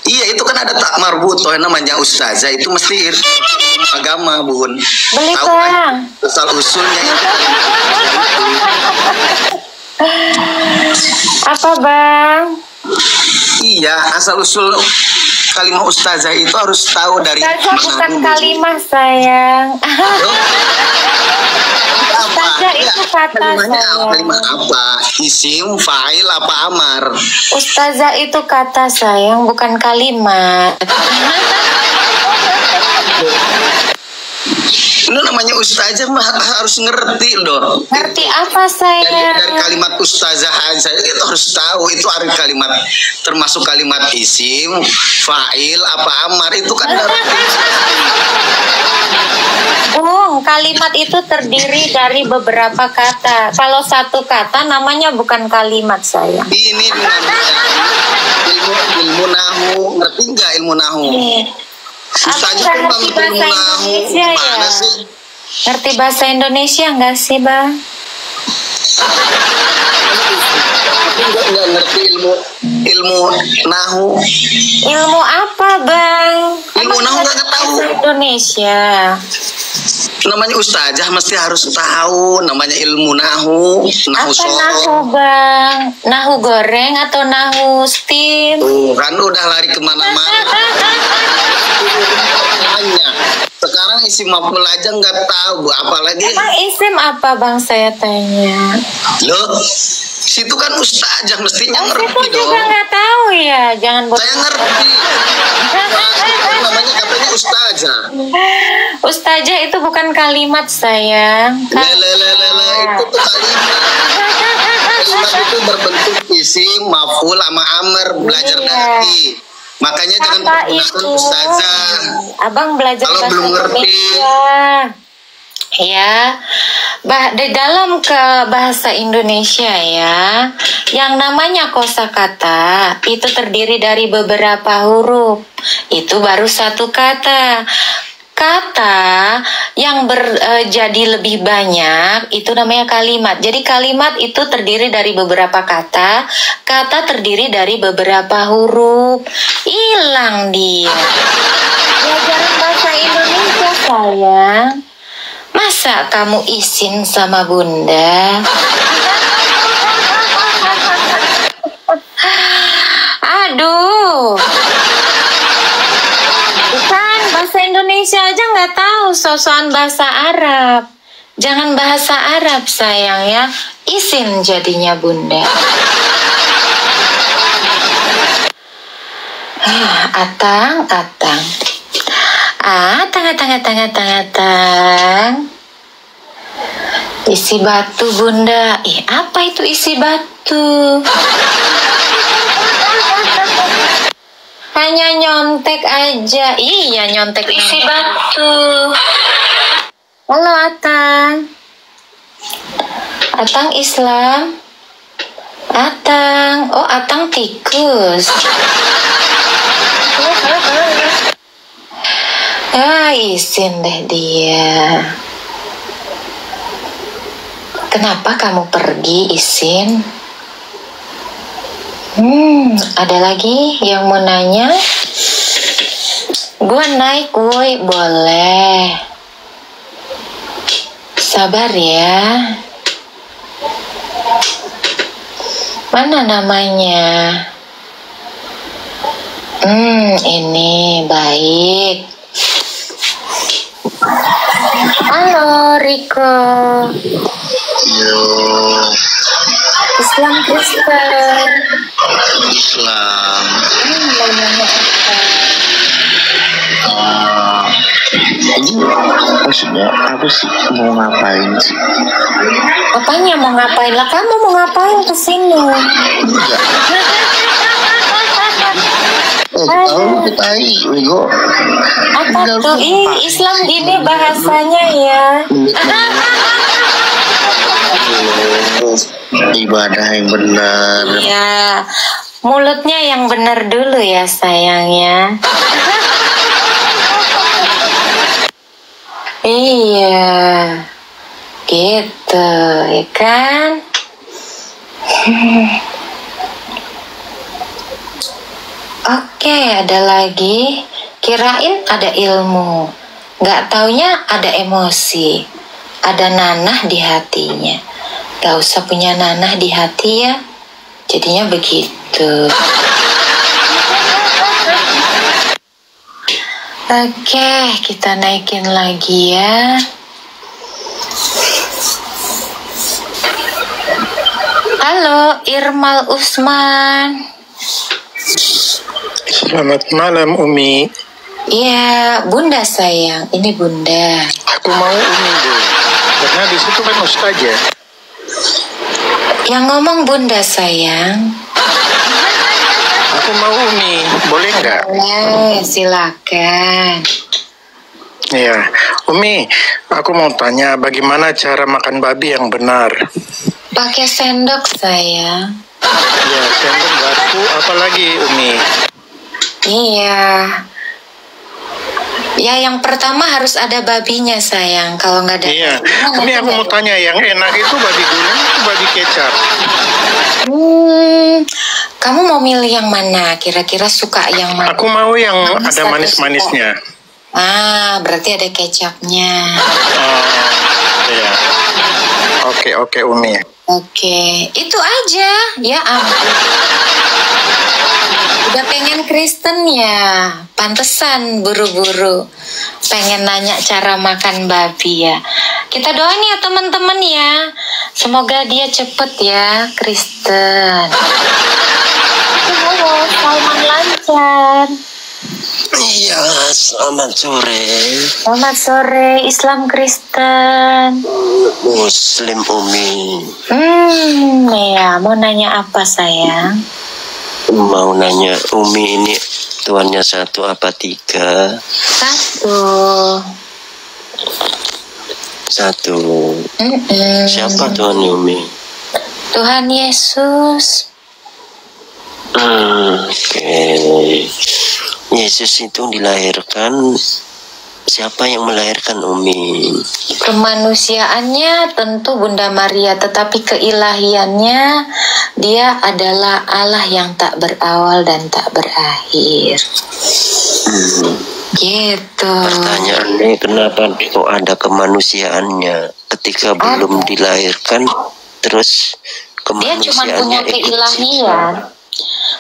S5: Iya, itu kan ada tak marbutoh namanya ustazah, itu mesti agama Bun.
S1: Beli,
S5: Tahu kan
S1: Bang.
S5: asal usulnya itu.
S1: Apa, Bang?
S5: Iya, asal usul kalimat ustazah itu harus tahu dari
S1: Ustazah
S5: mana
S1: bukan
S5: dulu.
S1: kalimah, sayang.
S5: Apa?
S1: Ustazah itu kata,
S5: Kalimahnya
S1: sayang.
S5: kalimat apa? Isim, fa'il apa amar?
S1: Ustazah itu kata, sayang, bukan kalimat.
S5: Lu namanya ustazah mah harus ngerti loh.
S1: Ngerti apa,
S5: Dari
S1: sayang?
S5: kalimat ustazah aja itu harus tahu itu arti kalimat, termasuk kalimat isim, fa'il apa amar itu kan
S1: Bung, kalimat itu terdiri dari beberapa kata. Kalau satu kata namanya bukan kalimat, sayang.
S5: ini ilmu nahu, ngerti nggak ilmu nahu? Ustazah
S1: Aku
S5: tuh
S1: nggak
S5: ngerti
S1: ngerti
S5: ilmu
S1: bahasa
S5: nahu
S1: Indonesia,
S5: gimana
S1: ya.
S5: sih?
S1: Ngerti bahasa Indonesia nggak sih, Bang?
S5: Tapi nggak ngerti ilmu nahu.
S1: Ilmu apa, Bang?
S5: Ilmu
S1: Emang
S5: nahu
S1: nggak
S5: nggak
S1: ada
S5: tahu.
S1: bahasa Indonesia.
S5: Namanya ustazah mesti harus tahu namanya ilmu nahu
S1: Apa
S5: soro.
S1: nahu, Bang? Nahu goreng atau nahu steam?
S5: Tuh, kan udah lari kemana-mana. Tanya. Sekarang isi maf'ul aja nggak tahu, apalagi
S1: Emang isim apa, Bang? Saya tanya.
S5: lo situ kan ustazah mestinya
S1: Oh,
S5: ngerti
S1: situ
S5: dong.
S1: juga nggak tahu ya. Jangan
S5: Saya ngerti. Namanya katanya ustazah.
S1: Ustazah itu bukan kalimat, sayang.
S5: Lelelelele itu tuh kalimat. Kalimat itu berbentuk isim, maf'ul sama amr, belajar
S1: Iya.
S5: dari. Makanya jangan
S1: Apa
S5: pergunakan
S1: itu?
S5: ustazah.
S1: Abang belajar
S5: Kalau
S1: bahasa
S5: belum ngerti.
S1: Indonesia. Ya, di dalam ke bahasa Indonesia ya, yang namanya kosakata itu terdiri dari beberapa huruf. Itu baru satu kata. Kata yang jadi lebih banyak itu namanya kalimat. Jadi kalimat itu terdiri dari beberapa kata. Kata terdiri dari beberapa huruf. Hilang dia. Pelajaran bahasa Indonesia sayang. Masa kamu izin sama bunda? Aduh. Bukan, bahasa Indonesia aja nggak tahu, sosokan bahasa Arab. Jangan bahasa Arab sayang ya. Izin jadinya bunda. Atang. Atang. Isi batu bunda. Apa itu isi batu? Hanya nyontek aja. Iya, nyontek isi batu. Halo Atang. Atang Islam. Atang. Oh, Atang tikus. Izin deh dia. Kenapa kamu pergi, Isin? Ada lagi yang mau nanya? Gua naik, woi, boleh. Sabar ya. Mana namanya? Ini baik. Halo Riko.
S5: Yo.
S1: Islam Kristen.
S5: Islam. Ini maksudnya apa sih, mau ngapain sih?
S1: Apanya mau ngapain lah? Kamu mau ngapain kesini?
S5: Tahu kita Wigo.
S1: Apa tuh? Islam ini bahasanya ya.
S5: Ibadah yang benar.
S1: Ya, mulutnya yang benar dulu ya sayangnya. Iya, gitu ya kan? Oke, ada lagi. Kirain ada ilmu, nggak taunya ada emosi, ada nanah di hatinya. Gak usah punya nanah di hati ya, jadinya begitu. Oke, kita naikin lagi ya. Halo, Irmal Usman.
S8: Selamat malam, Umi.
S1: Iya, bunda sayang. Ini bunda.
S8: Aku mau Umi dulu, karena di situ kan ustazah.
S1: Yang ngomong bunda sayang.
S8: Aku mau Umi, boleh nggak?
S1: Boleh, silakan.
S8: Iya, Umi, aku mau tanya bagaimana cara makan babi yang benar?
S1: Pakai sendok sayang.
S8: Ya, sendok, garpu, apalagi Umi?
S1: Iya. Ya, yang pertama harus ada babinya sayang. Kalau nggak ada.
S8: Iya, Umi, aku mau tanya yang enak itu babi guling atau babi kecap?
S1: Kamu mau milih yang mana? Kira-kira suka yang mana?
S8: Aku mau yang ada manis-manisnya.
S1: Berarti ada kecapnya.
S8: Iya. Oke, Umi.
S1: Oke, itu aja. Ya ampun. Udah pengen Kristen ya, pantesan buru-buru pengen nanya cara makan babi ya. Kita doain ya teman-teman ya, semoga dia cepet ya Kristen. Halo, Salman lancar.
S5: Iya, selamat sore.
S1: Selamat sore, Islam Kristen.
S5: Muslim Umi.
S1: Ya, mau nanya apa sayang?
S5: Mau nanya Umi ini
S9: Tuhannya satu apa tiga? Satu. Siapa Tuhan Umi?
S1: Tuhan Yesus.
S9: Oke. Yesus itu dilahirkan. Siapa yang melahirkan Umi?
S1: Kemanusiaannya tentu Bunda Maria, tetapi keilahiannya dia adalah Allah yang tak berawal dan tak berakhir. Gitu.
S9: Pertanyaannya kenapa kok ada kemanusiaannya ketika belum dilahirkan, terus
S1: dia cuma
S9: kemanusiaannya
S1: punya keilahian.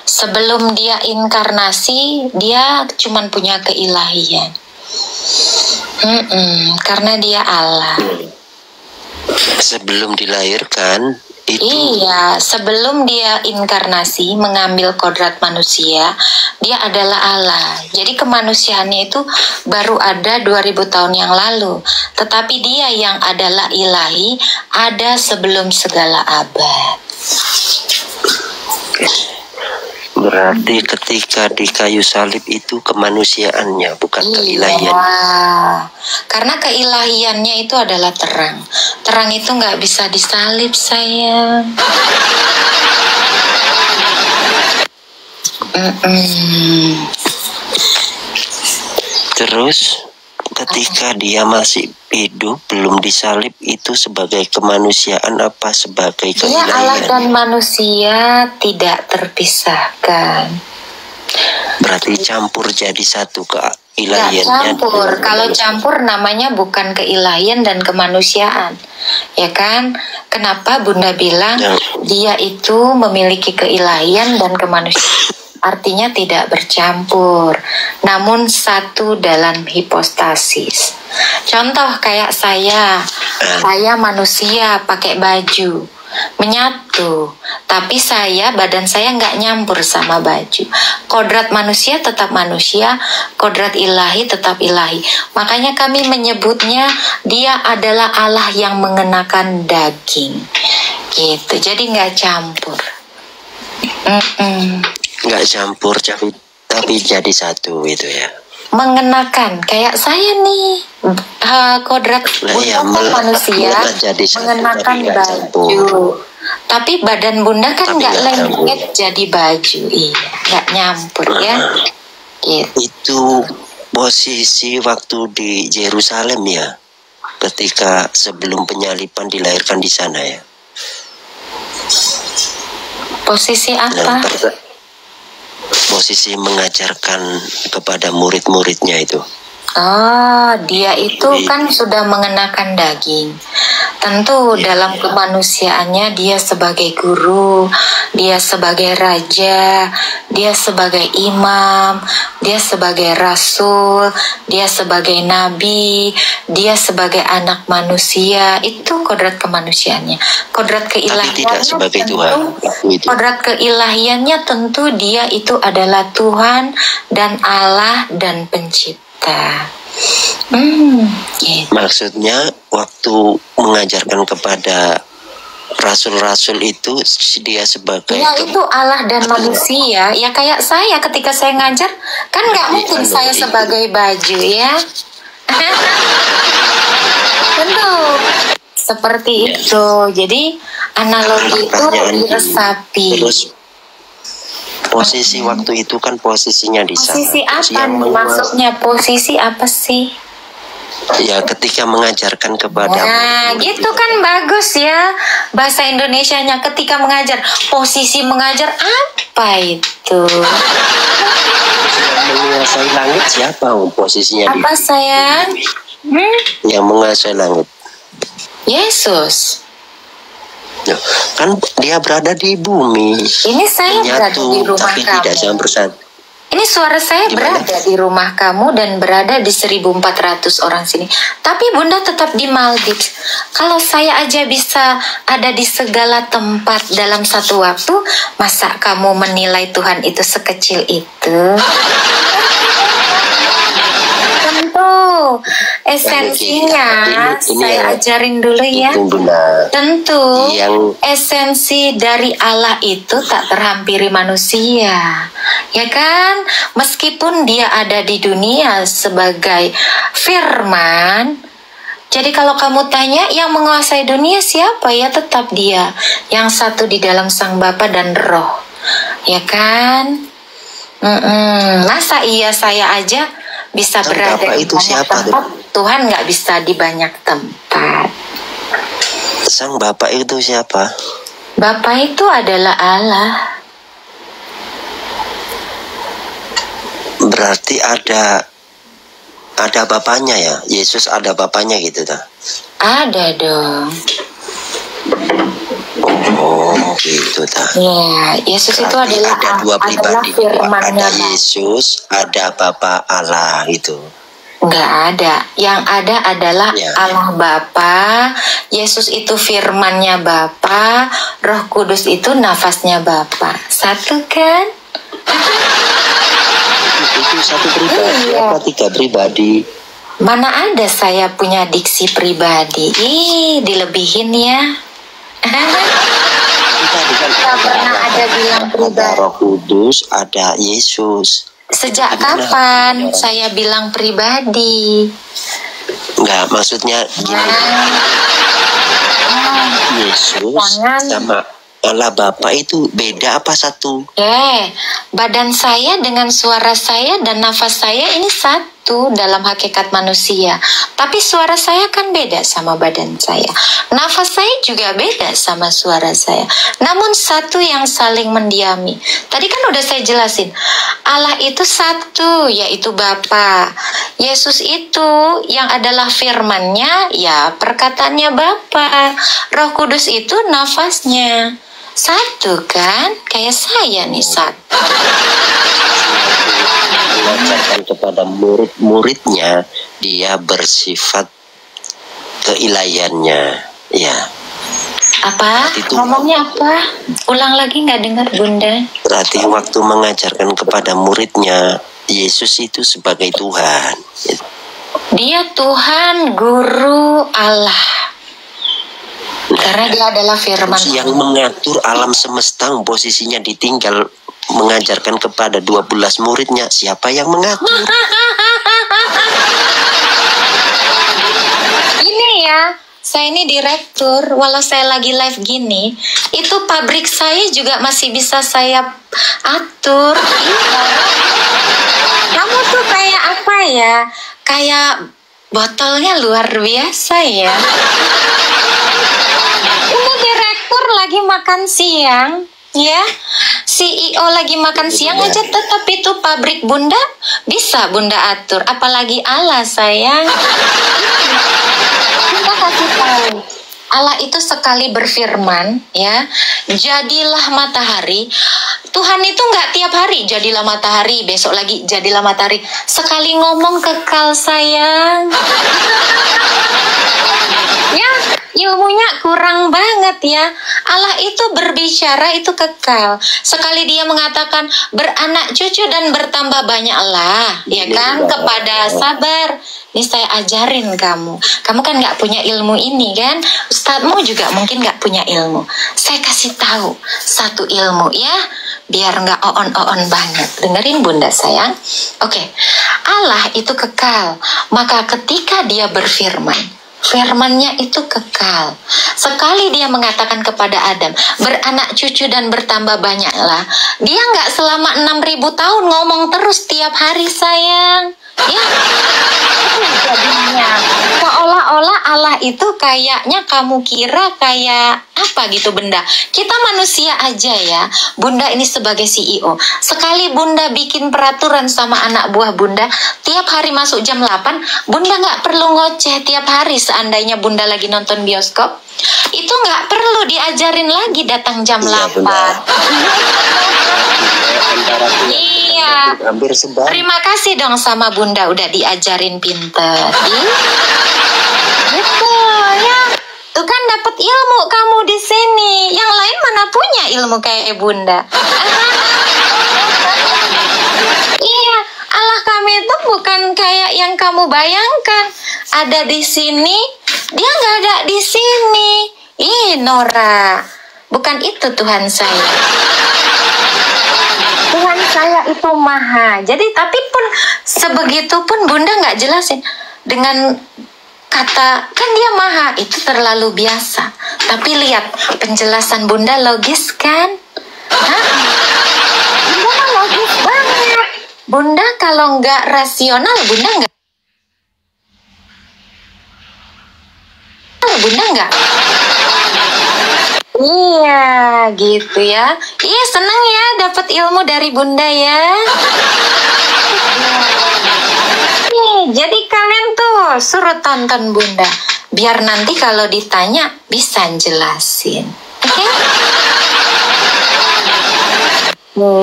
S1: Sebelum dia inkarnasi, dia cuma punya keilahian. Karena dia Allah.
S9: Sebelum dilahirkan itu.
S1: Iya, sebelum dia inkarnasi mengambil kodrat manusia, dia adalah Allah. Jadi kemanusiaannya itu baru ada 2000 tahun yang lalu. Tetapi dia yang adalah ilahi ada sebelum segala abad.
S9: Berarti ketika di kayu salib itu kemanusiaannya, bukan keilahian.
S1: Karena keilahiannya itu adalah terang. Terang itu nggak bisa disalib, sayang.
S9: Terus ketika dia masih hidup belum disalib itu sebagai kemanusiaan apa sebagai keilahian?
S1: Dia Allah dan manusia tidak terpisahkan.
S9: Berarti campur jadi satu keilahiannya.
S1: Nggak campur. Kalau campur namanya bukan keilahian dan kemanusiaan, ya kan? Kenapa Bunda bilang dia itu memiliki keilahian dan kemanusiaan? Artinya tidak bercampur, namun satu dalam hipostasis. Contoh kayak saya manusia pakai baju, menyatu, tapi badan saya nggak nyampur sama baju. Kodrat manusia tetap manusia, kodrat ilahi tetap ilahi. Makanya kami menyebutnya dia adalah Allah yang mengenakan daging, gitu. Jadi nggak campur.
S9: Nggak campur tapi jadi satu itu ya.
S1: Mengenakan kayak saya nih kodrat manusia mengenakan baju, tapi badan Bunda kan nggak lengket jadi baju. Iya, nggak nyampur ya gitu.
S9: Itu posisi waktu di Yerusalem ya, ketika sebelum penyaliban dilahirkan di sana ya.
S1: Posisi apa?
S9: Posisi mengajarkan kepada murid-muridnya itu.
S1: Oh, dia itu kan sudah mengenakan daging. Tentu dalam kemanusiaannya dia sebagai guru, dia sebagai raja, dia sebagai imam, dia sebagai rasul, dia sebagai nabi, dia sebagai anak manusia. Itu kodrat kemanusiaannya. Kodrat keilahiannya
S9: sebagai Tuhan.
S1: Kodrat keilahiannya tentu dia itu adalah Tuhan dan Allah dan pencipta. Gitu.
S9: Maksudnya waktu mengajarkan kepada rasul-rasul itu dia sebagai
S1: itu Allah dan manusia. Ya kayak saya ketika saya ngajar kan nggak mungkin saya sebagai baju ya. Tentu seperti itu. Jadi analogi itu diresapi.
S9: Posisi waktu itu kan posisinya di sana.
S1: Posisi apa maksudnya? Posisi apa sih?
S9: Ya ketika mengajarkan kepada.
S1: Nah gitu kan bagus ya bahasa Indonesianya ketika mengajar. Posisi mengajar apa itu?
S9: Menguasai langit siapa posisinya?
S1: Apa sayang?
S9: Yang menguasai langit.
S1: Yesus.
S9: Kan dia berada di bumi.
S1: Ini saya berada di rumah
S9: tapi
S1: kamu.
S9: Tidak campur satu.
S1: Ini suara saya berada di rumah kamu dan berada di 1.400 orang sini. Tapi Bunda tetap di Maldives. Kalau saya aja bisa ada di segala tempat dalam satu waktu, masa kamu menilai Tuhan itu sekecil itu? Tentu Esensinya
S9: Ini
S1: saya
S9: yang-
S1: ajarin dulu ya.
S9: Itu Bunda.
S1: Tentu
S9: Yang-
S1: esensi dari Allah itu tak terhampiri manusia, ya kan? Meskipun dia ada di dunia sebagai firman. Jadi kalau kamu tanya yang menguasai dunia siapa, ya tetap dia yang satu di dalam Sang Bapa dan Roh, ya kan? Masa iya saya aja bisa
S9: Sang
S1: berada
S9: Bapa
S1: di
S9: itu
S1: banyak
S9: siapa,
S1: tempat, Tuhan nggak bisa di banyak tempat.
S9: Sang Bapa itu siapa?
S1: Bapa itu adalah Allah.
S9: Berarti ada bapaknya ya? Yesus ada bapaknya gitu ta?
S1: Ada dong.
S9: Oh gitu ta.
S1: Ya, Yesus itu
S9: Berarti
S1: adalah
S9: ada dua pribadi,
S1: firman-Nya.
S9: ada Yesus, ada Bapa Allah itu.
S1: Nggak ada. Yang ada adalah
S9: Ya.
S1: Allah Bapa, Yesus itu firman-Nya Bapa, Roh Kudus itu nafasnya Bapa. Satu kan?
S9: Itu satu pribadi
S1: Iya.
S9: apa tiga pribadi?
S1: Mana ada saya punya diksi pribadi? Ih, dilebihin ya. Nggak pernah ada bilang
S9: Ada
S1: pribadi.
S9: Roh Kudus, ada Yesus.
S1: Sejak
S9: Gimana?
S1: kapan saya bilang pribadi?
S9: Enggak, maksudnya gini, Yesus
S1: Jangan.
S9: sama Allah Bapa itu beda apa satu?
S1: Badan saya dengan suara saya dan nafas saya ini satu dalam hakikat manusia. Tapi suara saya kan beda sama badan saya. Nafas saya juga beda sama suara saya. Namun satu yang saling mendiami. Tadi kan udah saya jelasin. Allah itu satu, yaitu Bapa. Yesus itu yang adalah firman-Nya, ya perkataannya Bapa. Roh Kudus itu nafasnya. Satu kan, kayak saya nih satu.
S9: Mengajarkan kepada murid-muridnya, dia bersifat keilahiannya, ya.
S1: Apa?
S9: Itu-
S1: Ngomongnya apa? Ulang lagi nggak dengar Bunda?
S9: Berarti waktu mengajarkan kepada muridnya, Yesus itu sebagai Tuhan.
S1: Dia Tuhan, Guru, Allah. Karena dia adalah firman
S9: Terus yang mengatur alam semesta posisinya ditinggal mengajarkan kepada 12 muridnya, siapa yang mengatur?
S1: Ini ya, saya ini direktur. Walau saya lagi live gini, itu pabrik saya juga masih bisa saya atur. Iya. Kamu tuh kayak apa ya? Kayak botolnya luar biasa ya. Ini direktur lagi makan siang, ya. CEO lagi makan siang aja tetap itu pabrik Bunda bisa Bunda atur, apalagi Allah sayang. Kita kasih tahu. Allah itu sekali berfirman, ya, jadilah matahari. Tuhan itu nggak tiap hari jadilah matahari, besok lagi jadilah matahari. Sekali ngomong kekal sayang. Ya, ilmunya kurang banget ya. Allah itu berbicara itu kekal. Sekali dia mengatakan beranak cucu dan bertambah banyaklah, ya kan, kepada sabar. Ini saya ajarin kamu. Kamu kan nggak punya ilmu ini kan? Ustadzmu juga mungkin nggak punya ilmu. Saya kasih tahu satu ilmu ya, biar nggak on banget. Dengerin Bunda sayang. Oke, Allah itu kekal. Maka ketika dia berfirman, firman-Nya itu kekal. Sekali dia mengatakan kepada Adam, beranak cucu dan bertambah banyaklah. Dia nggak selama 6.000 tahun ngomong terus tiap hari sayang. Ya, itu jadinya seolah-olah Allah itu kayaknya kamu kira kayak apa gitu Bunda. Kita manusia aja ya. Bunda ini sebagai CEO. Sekali Bunda bikin peraturan sama anak buah Bunda, tiap hari masuk jam 8, Bunda nggak perlu ngoceh tiap hari seandainya Bunda lagi nonton bioskop. Itu nggak perlu diajarin lagi datang jam 8. Iya.
S9: Hampir sebar.
S1: Terima kasih dong sama Bunda udah diajarin pinter. Gitu ya. Tuh kan dapat ilmu kamu di sini. Yang lain mana punya ilmu kayak Bunda. Iya, Allah kami itu bukan kayak yang kamu bayangkan. Ada di sini, dia nggak ada di sini. Ih, Nora, bukan itu Tuhan saya. Tuhan saya itu maha. Jadi tapi pun sebegitu pun Bunda nggak jelasin dengan kata kan dia maha, itu terlalu biasa. Tapi lihat penjelasan Bunda logis kan? Hah? Bunda mah logis banget. Bunda kalau nggak rasional, Bunda nggak. Bunda nggak. Iya, gitu ya. Iya, senang ya dapat ilmu dari Bunda ya. Jadi kalian tuh suruh tonton Bunda, biar nanti kalau ditanya bisa jelasin. Oke?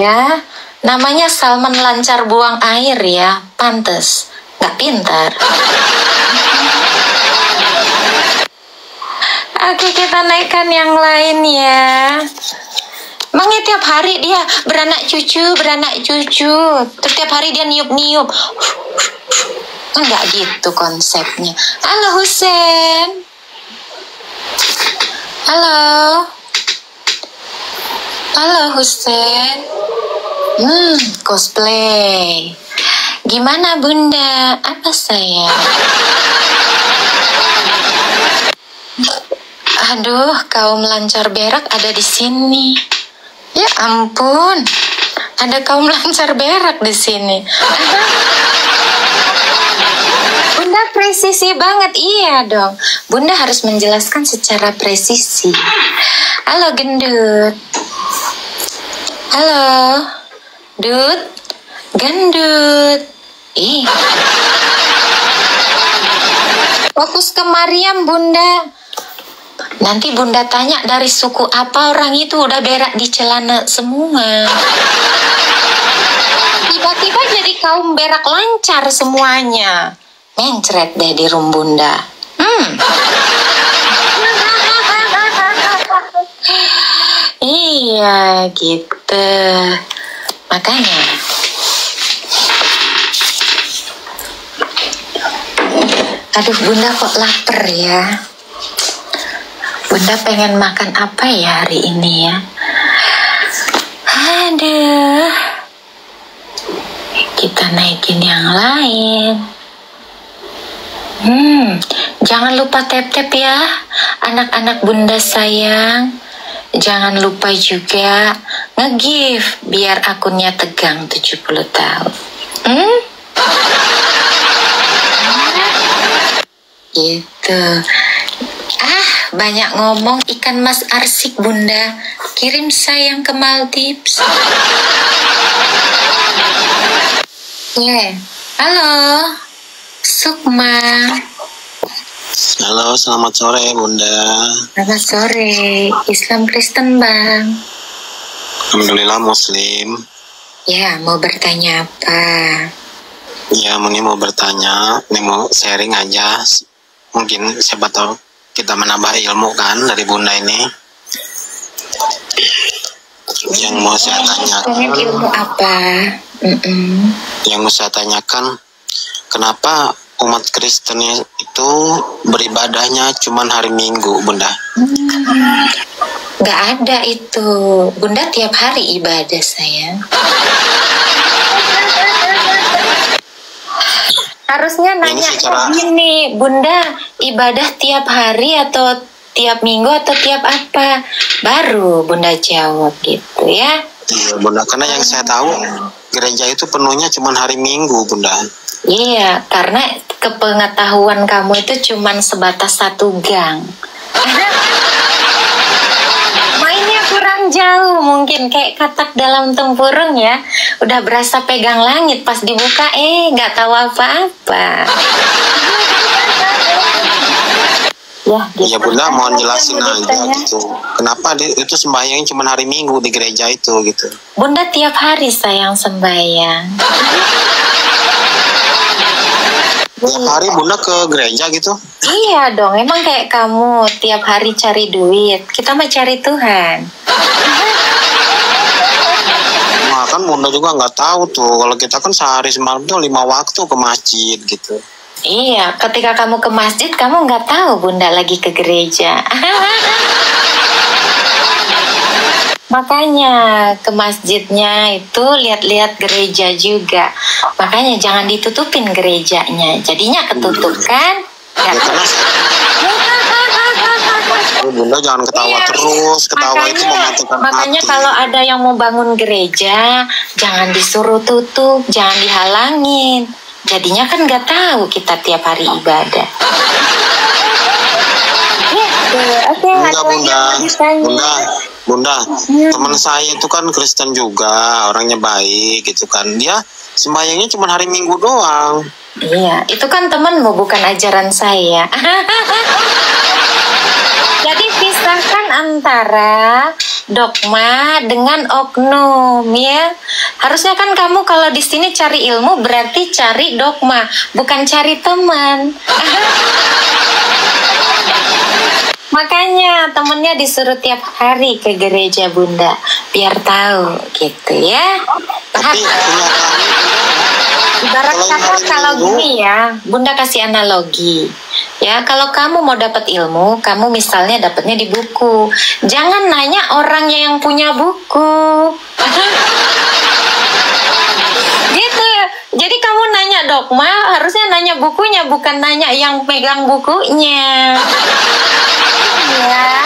S1: Ya, namanya Salman lancar buang air ya, pantes, nggak pintar. Oke, kita naikkan yang lain ya. Makanya tiap hari dia beranak cucu. Terus tiap hari dia niup-niup. Enggak gitu konsepnya. Halo Husen. Halo Husen. Cosplay. Gimana Bunda? Apa saya? Aduh, kaum lancar berak ada di sini. Ya ampun, ada kaum lancar berak di sini. Bunda presisi banget, iya dong. Bunda harus menjelaskan secara presisi. Halo gendut. Halo, Dut, gendut. Ih. Fokus ke Mariam Bunda. Nanti Bunda tanya dari suku apa orang itu udah berak di celana semua. Tiba-tiba jadi kaum berak lancar semuanya. Mencret deh di room Bunda. Iya gitu. Makanya aduh Bunda kok lapar ya. Bunda pengen makan apa ya hari ini ya? Aduh. Kita naikin yang lain. Jangan lupa tap-tap ya, anak-anak Bunda sayang. Jangan lupa juga nge-give biar akunnya tegang 70 tahun. Gitu. Banyak ngomong ikan mas arsik Bunda. Kirim sayang ke Maldives. Halo Sukma.
S5: Halo, selamat sore Bunda.
S1: Selamat sore. Islam Kristen Bang?
S5: Alhamdulillah Muslim.
S1: Ya, mau bertanya apa?
S5: Ya, ini mau bertanya, ini mau sharing aja. Mungkin siapa tahu kita menambah ilmu kan dari Bunda ini. Yang mau saya tanyakan,
S1: ilmu apa?
S5: Yang mau saya tanyakan, kenapa umat Kristen itu beribadahnya cuma hari Minggu, Bunda?
S1: Gak ada itu. Bunda tiap hari ibadah sayang. Harusnya nanya gini, Bunda ibadah tiap hari atau tiap minggu atau tiap apa? Baru Bunda jawab gitu ya.
S5: Iya Bunda, karena yang saya tahu gereja itu penuhnya cuma hari Minggu Bunda.
S1: Iya, karena kepengetahuan kamu itu cuma sebatas satu gang. Mainnya kurang jauh mungkin, kayak katak dalam tempurung ya. Udah berasa pegang langit, pas dibuka nggak tahu apa-apa. Ya, gitu.
S5: Ya Bunda, mohon jelasin aja gitu. Kenapa itu sembahyang cuma hari Minggu di gereja itu gitu?
S1: Bunda tiap hari sayang sembahyang.
S5: Tiap hari Bunda ke gereja gitu?
S1: Iya dong, emang kayak kamu tiap hari cari duit. Kita mah cari Tuhan.
S5: Nah, kan bunda juga nggak tahu tuh. Kalau kita kan sehari semalam tuh 5 waktu ke masjid gitu.
S1: Iya, ketika kamu ke masjid, kamu nggak tahu bunda lagi ke gereja. Makanya ke masjidnya itu lihat-lihat gereja juga. Makanya jangan ditutupin gerejanya. Jadinya ketutup kan?
S5: Ya, bunda jangan ketawa terus. Ketawa itu mematikan
S1: makanya
S5: hati.
S1: kalau ada yang mau bangun gereja, jangan disuruh tutup, jangan dihalangin. Jadinya kan nggak tahu kita tiap hari ibadah.
S5: Bunda, teman saya itu kan Kristen juga, orangnya baik gitu kan. Dia sembahyangnya cuma hari Minggu doang.
S1: Iya, itu kan temanmu, bukan ajaran saya. Jadi pisahkan antara dogma dengan oknum, ya. Harusnya kan kamu kalau di sini cari ilmu berarti cari dogma, bukan cari teman. Makanya temennya disuruh tiap hari ke gereja bunda, biar tahu gitu ya. Paham? Ibarat kata kalau gini ya, bunda kasih analogi. Ya, kalau kamu mau dapat ilmu, kamu misalnya dapatnya di buku. Jangan nanya orangnya yang punya buku. Gitu. Jadi kamu nanya dogma, harusnya nanya bukunya, bukan nanya yang pegang bukunya. Ya,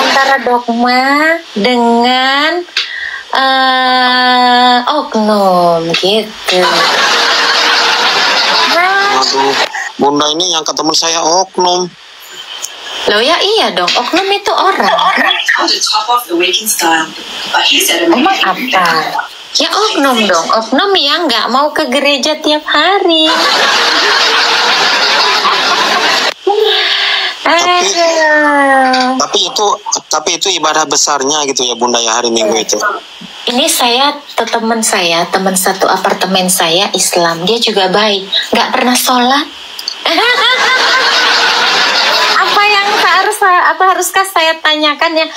S1: antara dogma dengan oknum gitu.
S5: Aduh, bunda ini yang ketemu saya oknum.
S1: Loh ya iya dong, oknum itu orang. Emang apa? Ya oknum dong, oknum yang nggak mau ke gereja tiap hari.
S5: Tapi itu ibadah besarnya gitu ya bunda ya, hari Minggu itu.
S1: Ini teman satu apartemen saya Islam, dia juga baik, nggak pernah sholat. Haruskah saya tanyakan ya?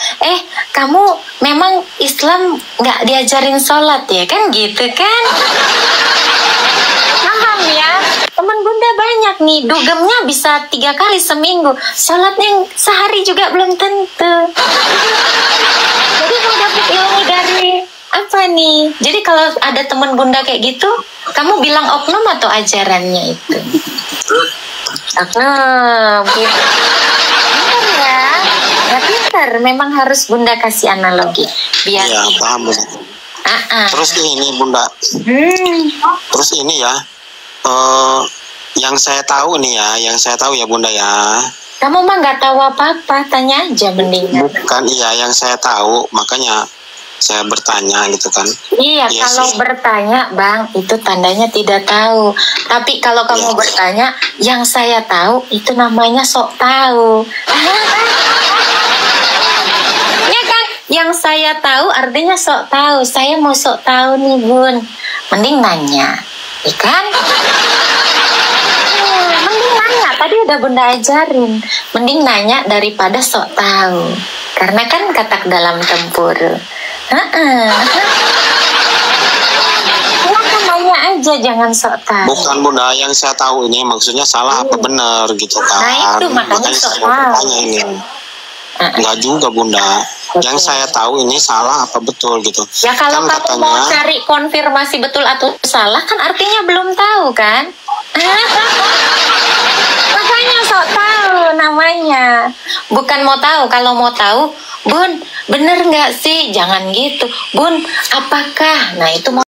S1: Kamu memang Islam nggak diajarin sholat ya kan gitu kan? Paham ya? Teman bunda banyak nih, dugemnya bisa 3 kali seminggu, sholatnya sehari juga belum tentu. Jadi mau dapat ilmu dari apa nih? Jadi kalau ada teman bunda kayak gitu, kamu bilang oknum atau ajarannya itu? Oknum gitu. Ya pintar, memang harus bunda kasih analogi biar.
S5: Ya paham bunda. Terus ini bunda. Terus ini ya, yang saya tahu ya bunda ya.
S1: Kamu mah nggak tahu apa-apa, tanya aja mendingan.
S5: Bukan, iya yang saya tahu, makanya saya bertanya gitu kan.
S1: Iya, kalau bertanya bang, itu tandanya tidak tahu. Tapi kalau kamu bertanya, yang saya tahu itu namanya sok tahu. Ya kan, yang saya tahu artinya sok tahu. Saya mau sok tahu nih bun, mending nanya, ya kan? Mending nanya, tadi udah bunda ajarin. Mending nanya daripada sok tahu. Karena kan kata dalam tempur. Silahkan nanya aja, jangan sok tahu.
S5: Bukan bunda, yang saya tahu ini maksudnya salah apa benar gitu kan.
S1: Nah itu makanya sok tahu.
S5: Enggak juga bunda. Yang saya tahu ini salah apa betul gitu.
S1: Ya kalau
S5: kan
S1: kamu mau cari konfirmasi betul atau salah kan artinya belum tahu kan. Makanya sok tahu namanya. Bukan mau tahu. Kalau mau tahu, bun bener nggak sih, jangan gitu bun, apakah, nah itu